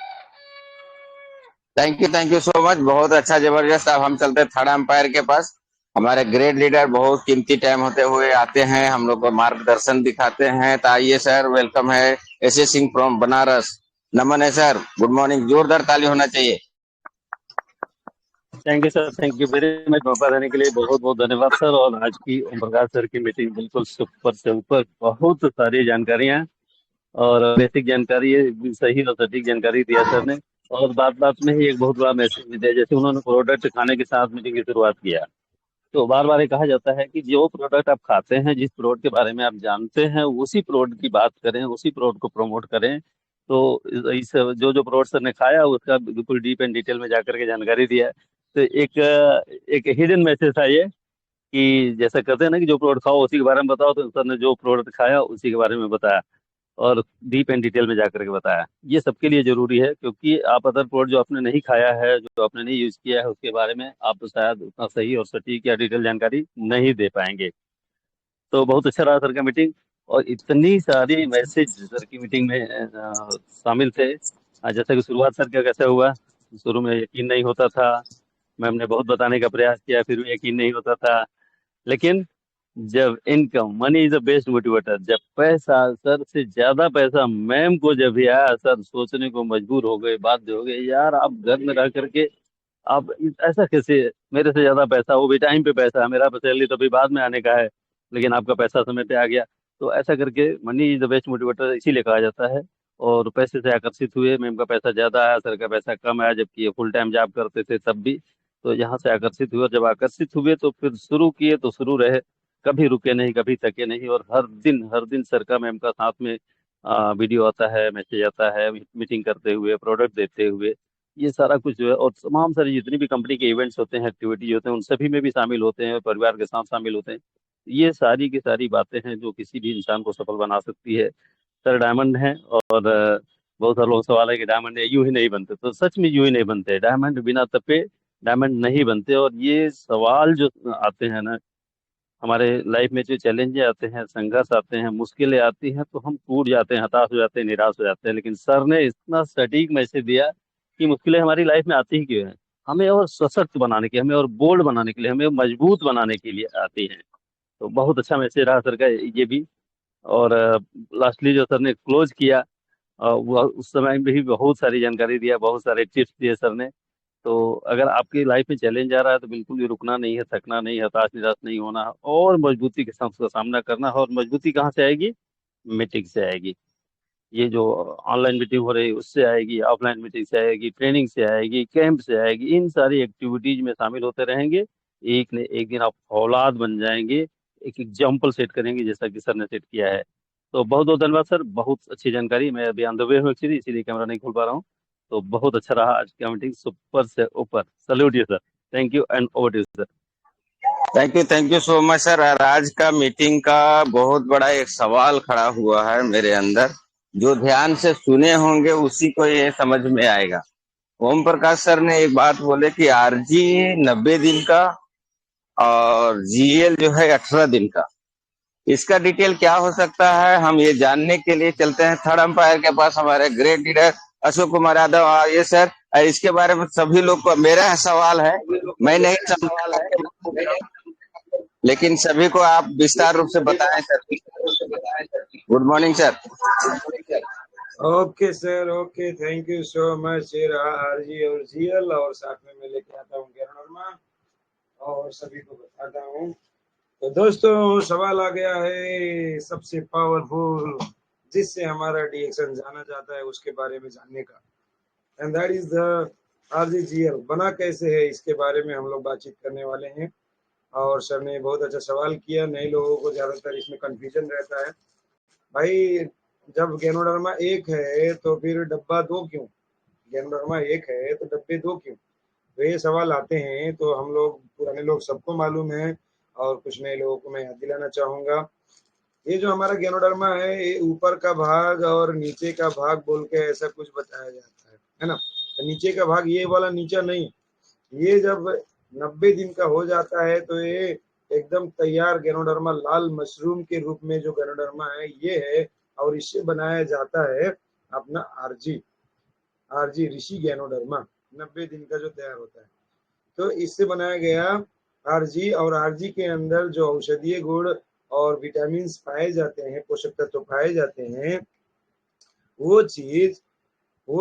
Thank you so much. बहुत अच्छा, जबरदस्त। अब हम चलते हैं थर्ड अंपायर के पास। हमारे ग्रेट लीडर बहुत कीमती टाइम होते हुए आते हैं, हम लोग को मार्गदर्शन दिखाते हैं। तो आइए सर, वेलकम है एस सिंह फ्रॉम बनारस। नमन है सर, गुड मॉर्निंग। जोरदार ताली होना चाहिए। Thank you sir, thank you very much. मौका देने के लिए बहुत बहुत धन्यवाद सर। और आज की ओम प्रकाश सर की मीटिंग बिल्कुल सुपर से ऊपर, बहुत सारी जानकारियां और बेसिक जानकारी है, सही और सटीक जानकारी दिया सर ने। और बात बात में ही एक बहुत बड़ा मैसेज भी दिया। जैसे उन्होंने प्रोडक्ट खाने के साथ मीटिंग की शुरुआत किया, तो बार बार ये कहा जाता है कि जो प्रोडक्ट आप खाते हैं, जिस प्रोडक्ट के बारे में आप जानते हैं, उसी प्रोडक्ट की बात करें, उसी प्रोडक्ट को प्रमोट करें। तो इस जो जो प्रोडक्ट सर ने खाया उसका बिल्कुल डीप एंड डिटेल में जाकर के जानकारी दिया है। तो एक हिडन मैसेज था ये, कि जैसा कहते हैं ना कि जो प्रोडक्ट खाओ उसी के बारे में बताओ, तो सर ने जो प्रोडक्ट खाया उसी के बारे में बताया और डीप एंड डिटेल में जाकर के बताया। ये सबके लिए जरूरी है, क्योंकि आप अदर प्रोडक्ट जो आपने नहीं खाया है, जो आपने नहीं यूज किया है, उसके बारे में आप तो शायद उतना सही और सटीक या डिटेल जानकारी नहीं दे पाएंगे। तो बहुत अच्छा रहा सर का मीटिंग, और इतनी सारी मैसेज सर की मीटिंग में शामिल थे। जैसा कि शुरुआत सर का कैसे हुआ, शुरू में यकीन नहीं होता था, मैम ने बहुत बताने का प्रयास किया, फिर भी यकीन नहीं होता था। लेकिन जब income, money is the best motivator, जब पैसा, सर से ज्यादा पैसा मैम को जब भी आया, सर सोचने को मजबूर हो गए, बाध्य हो गए, यार आप घर में रह करके आप ऐसा कैसे, मेरे से ज्यादा पैसा, वो भी टाइम पे पैसा, मेरा सैलरी तो अभी बाद में आने का है, लेकिन आपका पैसा समय पे आ गया। तो ऐसा करके money is the best motivator इसीलिए कहा जाता है। और पैसे से आकर्षित हुए, मैम का पैसा ज्यादा आया, सर का पैसा कम आया, जबकि ये फुल टाइम जॉब करते थे तब भी। तो यहाँ से आकर्षित हुए, और जब आकर्षित हुए तो फिर शुरू किए, तो शुरू रहे, कभी रुके नहीं, कभी थके नहीं। और हर दिन सर का, मैम का साथ में वीडियो आता है, मैसेज आता है, मीटिंग करते हुए, प्रोडक्ट देते हुए, ये सारा कुछ जो है। और तमाम सारी जितनी भी कंपनी के इवेंट्स होते हैं, एक्टिविटीज होते हैं, उन सभी में भी शामिल होते हैं, परिवार के साथ शामिल होते हैं। ये सारी की सारी बातें हैं जो किसी भी इंसान को सफल बना सकती है। सर डायमंड है, और बहुत सारे लोग सवाल है कि डायमंड यूं ही नहीं बनते, तो सच में यूं ही नहीं बनते। डायमंड बिना तपे डायमंड नहीं बनते। और ये सवाल जो आते हैं ना, हमारे लाइफ में जो चैलेंजेस आते हैं, संघर्ष आते हैं, मुश्किलें आती हैं, तो हम टूट जाते हैं, हताश हो जाते हैं, निराश हो जाते हैं। लेकिन सर ने इतना सटीक मैसेज दिया कि मुश्किलें हमारी लाइफ में आती ही क्यों है, हमें और सशक्त बनाने के, हमें और बोल्ड बनाने के लिए, हमें मजबूत बनाने के लिए आती हैं। तो बहुत अच्छा मैसेज रहा सर का ये भी। और लास्टली जो सर ने क्लोज किया, वो उस समय में भी बहुत सारी जानकारी दिया, बहुत सारे टिप्स दिए सर ने। तो अगर आपकी लाइफ में चैलेंज आ रहा है तो बिल्कुल भी रुकना नहीं है, थकना नहीं है, हताश निराश नहीं होना है और मजबूती के साथ उसका सामना करना है। और मजबूती कहाँ से आएगी? मीटिंग से आएगी। ये जो ऑनलाइन मीटिंग हो रही है उससे आएगी, ऑफलाइन मीटिंग से आएगी, ट्रेनिंग से आएगी, कैंप से आएगी। इन सारी एक्टिविटीज में शामिल होते रहेंगे, एक ने एक दिन आप औलाद बन जाएंगे, एक एग्जाम्पल सेट करेंगे जैसा कि सर ने सेट किया है। तो बहुत बहुत धन्यवाद सर, बहुत अच्छी जानकारी। मैं अभी ऑन द वे हूँ एक्चुअली, इसीलिए कैमरा नहीं खोल पा रहा हूँ। तो बहुत अच्छा रहा आज का मीटिंग, सुपर से ऊपर। Salute you sir, thank you and over to you sir. Thank you so much sir. और आज का मीटिंग का बहुत बड़ा एक सवाल खड़ा हुआ है मेरे अंदर, जो ध्यान से सुने होंगे उसी को ये समझ में आएगा। ओम प्रकाश सर ने एक बात बोले कि आरजी 90 दिन का और जीएल जो है 18 दिन का। इसका डिटेल क्या हो सकता है, हम ये जानने के लिए चलते हैं थर्ड अंपायर के पास, हमारे ग्रेट लीडर अशोक कुमार यादव। आइए सर, इसके बारे में सभी लोग को मेरा सवाल है, मैं नहीं समझा लेकिन सभी को आप विस्तार रूप से बताएं sir. Good morning sir. Okay sir, okay, thank you so much. ये रहा आरजी और जीएल, और साथ में मैं लेके आता हूँ ज्ञान और सभी को बताता हूँ। तो दोस्तों, सवाल आ गया है सबसे पावरफुल, जिससे हमारा डीएक्शन जाना जाता है, उसके बारे में जानने का। And that is the RGGL. बना कैसे है, इसके बारे में हम लोग बातचीत करने वाले हैं। और सर ने बहुत अच्छा सवाल किया। नए लोगों को ज्यादातर इसमें कंफ्यूजन रहता है, भाई जब गैनोडर्मा एक है तो फिर डब्बा दो क्यों? गैनोडर्मा एक है तो डब्बे दो क्यों? तो ये सवाल आते हैं। तो हम लोग पुराने लोग सबको मालूम है, और कुछ नए लोगों को मैं याद दिलाना चाहूंगा। ये जो हमारा गैनोडर्मा है, ये ऊपर का भाग और नीचे का भाग बोल के ऐसा कुछ बताया जाता है ना। तो नीचे का भाग ये वाला नीचा नहीं, ये जब 90 दिन का हो जाता है तो ये एकदम तैयार गैनोडर्मा, लाल मशरूम के रूप में जो गैनोडर्मा है ये है। और इससे बनाया जाता है अपना आरजी ऋषि गैनोडर्मा, 90 दिन का जो तैयार होता है। तो इससे बनाया गया आरजी, और आरजी के अंदर जो औषधीय गुण और विटामिन पाए जाते हैं, पोषक तत्व पाए जाते हैं, वो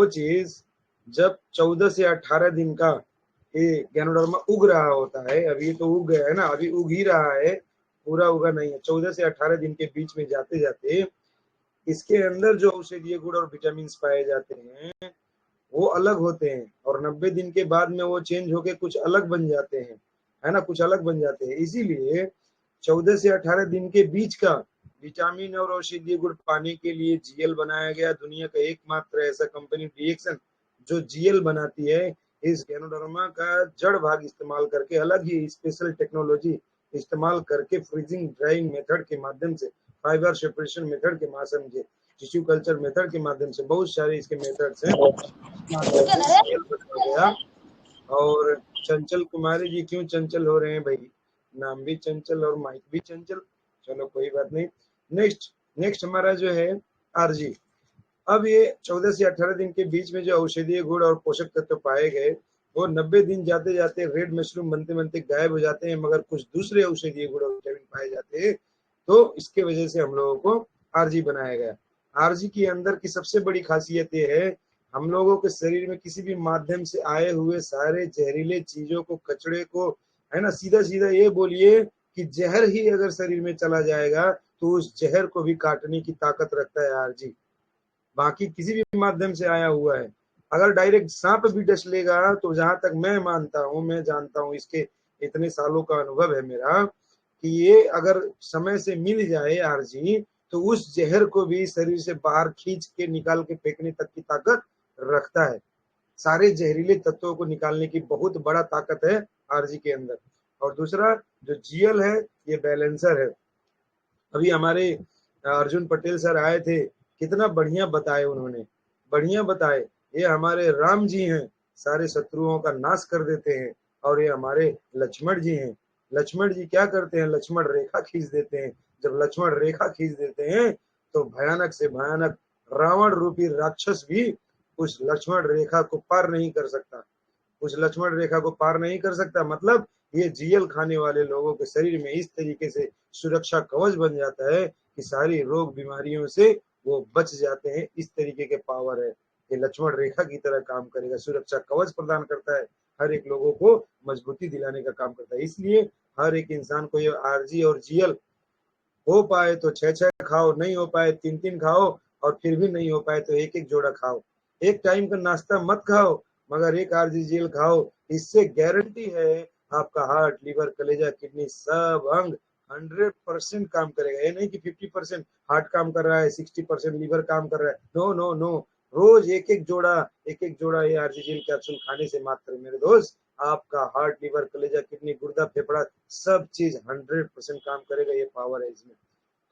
चीज जब 14 से 18 दिन का ये गैनोडर्मा उग रहा होता है। अभी तो उग गया है ना, अभी उग ही रहा है, पूरा उगा नहीं है। 14 से 18 दिन के बीच में जाते जाते इसके अंदर जो औषधीय गुण और विटामिन पाए जाते हैं वो अलग होते हैं, और 90 दिन के बाद में वो चेंज होके कुछ अलग बन जाते हैं, है ना, कुछ अलग बन जाते हैं। इसीलिए 14 से 18 दिन के बीच का विटामिन और औषधीय गुण पाने के लिए जीएल बनाया गया। दुनिया का एकमात्र ऐसा कंपनी डीएक्शन जो जीएल बनाती है। इस गैनोडर्मा का जड़ भाग इस्तेमाल करके, अलग ही स्पेशल टेक्नोलॉजी इस्तेमाल करके, फ्रीजिंग ड्राइंग मेथड के माध्यम से, फाइबर सेपरेशन मेथड के माध्यम से, टिश्यू कल्चर मेथड के माध्यम से, बहुत सारे इसके मेथड्स हैं, गया। और चंचल कुमारी जी क्यों चंचल हो रहे हैं भाई? नाम भी चंचल और माइक भी चंचल, चलो कोई बात नहीं। नेक्स्ट हमारा जो है आरजी। अब ये 14 से 18 दिन के बीच में जो औषधीय गुण और पोषक तत्व पाए गए, वो 90 दिन जाते जाते रेड मशरूम बनते बनते गायब हो जाते हैं, मगर कुछ दूसरे औषधीय गुण और विटामिन पाए जाते हैं। तो इसके वजह से हम लोगों को आरजी बनाया गया। आरजी के अंदर की सबसे बड़ी खासियत ये है, हम लोगों के शरीर में किसी भी माध्यम से आए हुए सारे जहरीले चीजों को, कचड़े को, है ना, सीधा सीधा ये बोलिए कि जहर ही अगर शरीर में चला जाएगा तो उस जहर को भी काटने की ताकत रखता है आरजी। बाकी किसी भी माध्यम से आया हुआ है, अगर डायरेक्ट सांप भी डस लेगा तो जहां तक मैं मानता हूं, मैं जानता हूं, इसके इतने सालों का अनुभव है मेरा, कि ये अगर समय से मिल जाए आरजी तो उस जहर को भी शरीर से बाहर खींच के निकाल के फेंकने तक की ताकत रखता है। सारे जहरीले तत्वों को निकालने की बहुत बड़ा ताकत है आरजी के अंदर। और दूसरा जो जीएल है, ये बैलेंसर है। अभी हमारे अर्जुन पटेल सर आए थे, कितना बढ़िया बताए उन्होंने, बढ़िया बताए। ये हमारे राम जी हैं, सारे शत्रुओं का नाश कर देते हैं। और ये हमारे लक्ष्मण जी हैं। लक्ष्मण जी क्या करते हैं? लक्ष्मण रेखा खींच देते हैं। जब लक्ष्मण रेखा खींच देते हैं तो भयानक से भयानक रावण रूपी राक्षस भी उस लक्ष्मण रेखा को पार नहीं कर सकता, उस लक्ष्मण रेखा को पार नहीं कर सकता। मतलब ये जीएल खाने वाले लोगों के शरीर में इस तरीके से सुरक्षा कवच बन जाता है कि सारी रोग बीमारियों से वो बच जाते हैं। इस तरीके के पावर है, ये लक्ष्मण रेखा की तरह काम करेगा, सुरक्षा कवच प्रदान करता है हर एक लोगों को मजबूती दिलाने का काम करता है। इसलिए हर एक इंसान को ये आरजी और जीएल हो पाए तो 6-6 खाओ, नहीं हो पाए 3-3 खाओ, और फिर भी नहीं हो पाए तो एक एक जोड़ा खाओ। एक टाइम का नाश्ता मत खाओ, मगर एक आरजी जीएल खाओ। इससे गारंटी है आपका हार्ट, लीवर, कलेजा, किडनी सब अंग 100% काम करेगा। ये नहीं कि 50% हार्ट काम कर रहा है, 60% लीवर काम कर रहा है। नो नो नो, रोज एक एक जोड़ा ये आरजी जीएल कैप्सूल खाने से मात्र मेरे दोस्त आपका हार्ट, लीवर, कलेजा, किडनी, गुर्दा, फेफड़ा सब चीज 100% काम करेगा। ये पावर है इसमें।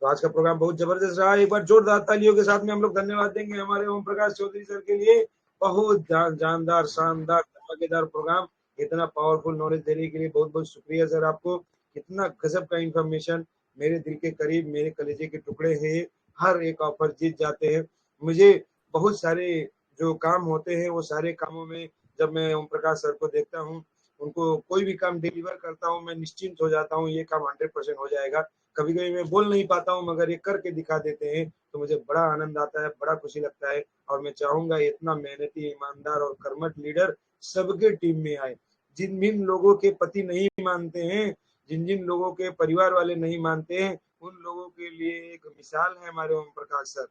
तो आज का प्रोग्राम बहुत जबरदस्त रहा। एक बार जोरदार तालियों के साथ में हम लोग धन्यवाद देंगे हमारे ओम प्रकाश चौधरी सर के लिए। बहुत जानदार, शानदार, धमाकेदार प्रोग्राम। इतना पावरफुल नॉलेज देने के लिए बहुत बहुत शुक्रिया सर आपको। कितना गजब का इंफॉर्मेशन, मेरे दिल के करीब, मेरे कलेजे के टुकड़े हैं। हर एक ऑफर जीत जाते हैं। मुझे बहुत सारे जो काम होते हैं वो सारे कामों में जब मैं ओम प्रकाश सर को देखता हूँ, उनको कोई भी काम डिलीवर करता हूँ, मैं निश्चिंत हो जाता हूँ ये काम 100% हो जाएगा। कभी कभी मैं बोल नहीं पाता हूँ, मगर ये करके दिखा देते हैं तो मुझे बड़ा आनंद आता है, बड़ा खुशी लगता है। और मैं चाहूंगा इतना मेहनती, ईमानदार और कर्मठ लीडर सबके टीम में आए। जिन जिन लोगों के पति नहीं मानते हैं, जिन जिन लोगों के परिवार वाले नहीं मानते हैं, उन लोगों के लिए एक मिसाल है हमारे ओम प्रकाश सर।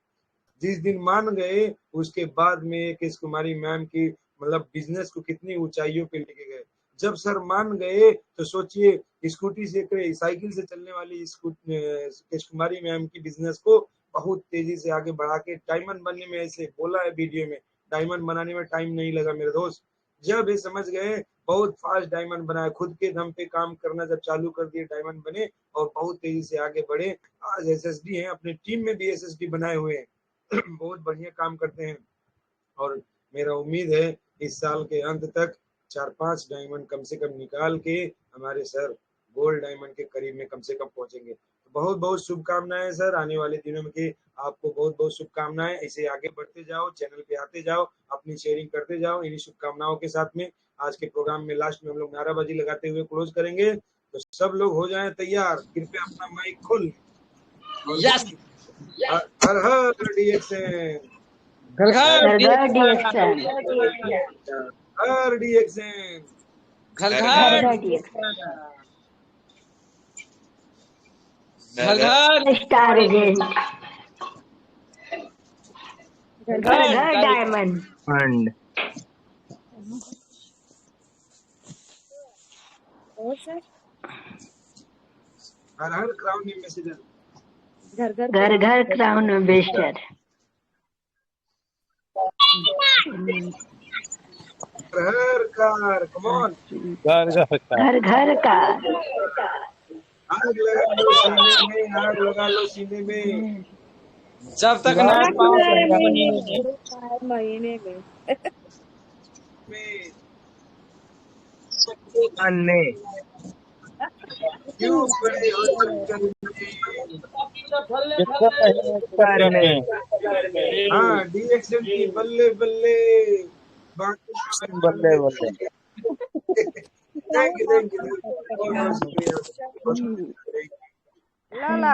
जिस दिन मान गए उसके बाद में केश कुमारी मैम की मतलब बिजनेस को कितनी ऊंचाइयों पे लेके गए। जब सर मान गए तो सोचिए स्कूटी से, साइकिल से चलने वाली केश कुमारी मैम की बिजनेस को बहुत तेजी से आगे बढ़ा के डायमंड बनने में, ऐसे बोला है वीडियो में, डायमंड बनाने में टाइम नहीं लगा मेरे दोस्त। जब ये समझ गए बहुत फास्ट डायमंड बनाए, खुद के दम पे काम करना जब चालू कर दिए, डायमंड बने और बहुत तेजी से आगे बढ़े। आज एसएसडी है, अपने टीम में भी एसएसडी बनाए हुए हैं। बहुत बढ़िया काम करते हैं। और मेरा उम्मीद है इस साल के अंत तक 4-5 डायमंड कम से कम निकाल के हमारे सर गोल्ड डायमंड के करीब में कम से कम पहुंचेंगे। तो बहुत बहुत शुभकामनाएं सर आने वाले दिनों में की, आपको बहुत बहुत शुभकामनाएं। ऐसे आगे बढ़ते जाओ, चैनल पे आते जाओ, अपनी शेयरिंग करते जाओ। इन्हीं शुभकामनाओं के साथ में आज के प्रोग्राम में लास्ट में हम लोग नाराबाजी लगाते हुए क्लोज करेंगे। तो सब लोग हो जाएं तैयार, कृपया अपना माइक खोल। हर हर डीएक्सएन, घर घर डीएक्सन, हर डीएक्सएन, घर घर घर घर डीएक्सन, घर घर स्टार एजेंट, घर घर घर घर डायमंड फंड। और सर हर हर क्राउन एम्बेसडर, घर घर घर घर crown ambassador, her her car, come on, घर घर का, आग लगा लो सीने में, आग लगा लो सीने में। जब तक ना पाओ महीने महीने में अन्ने क्यों पड़े हो चक्कर करने में। हाँ, डीएक्सएन की बल्ले बल्ले, बाकी बल्ले बल्ले। थैंक यू बहुत बहुत शुक्रिया। लाला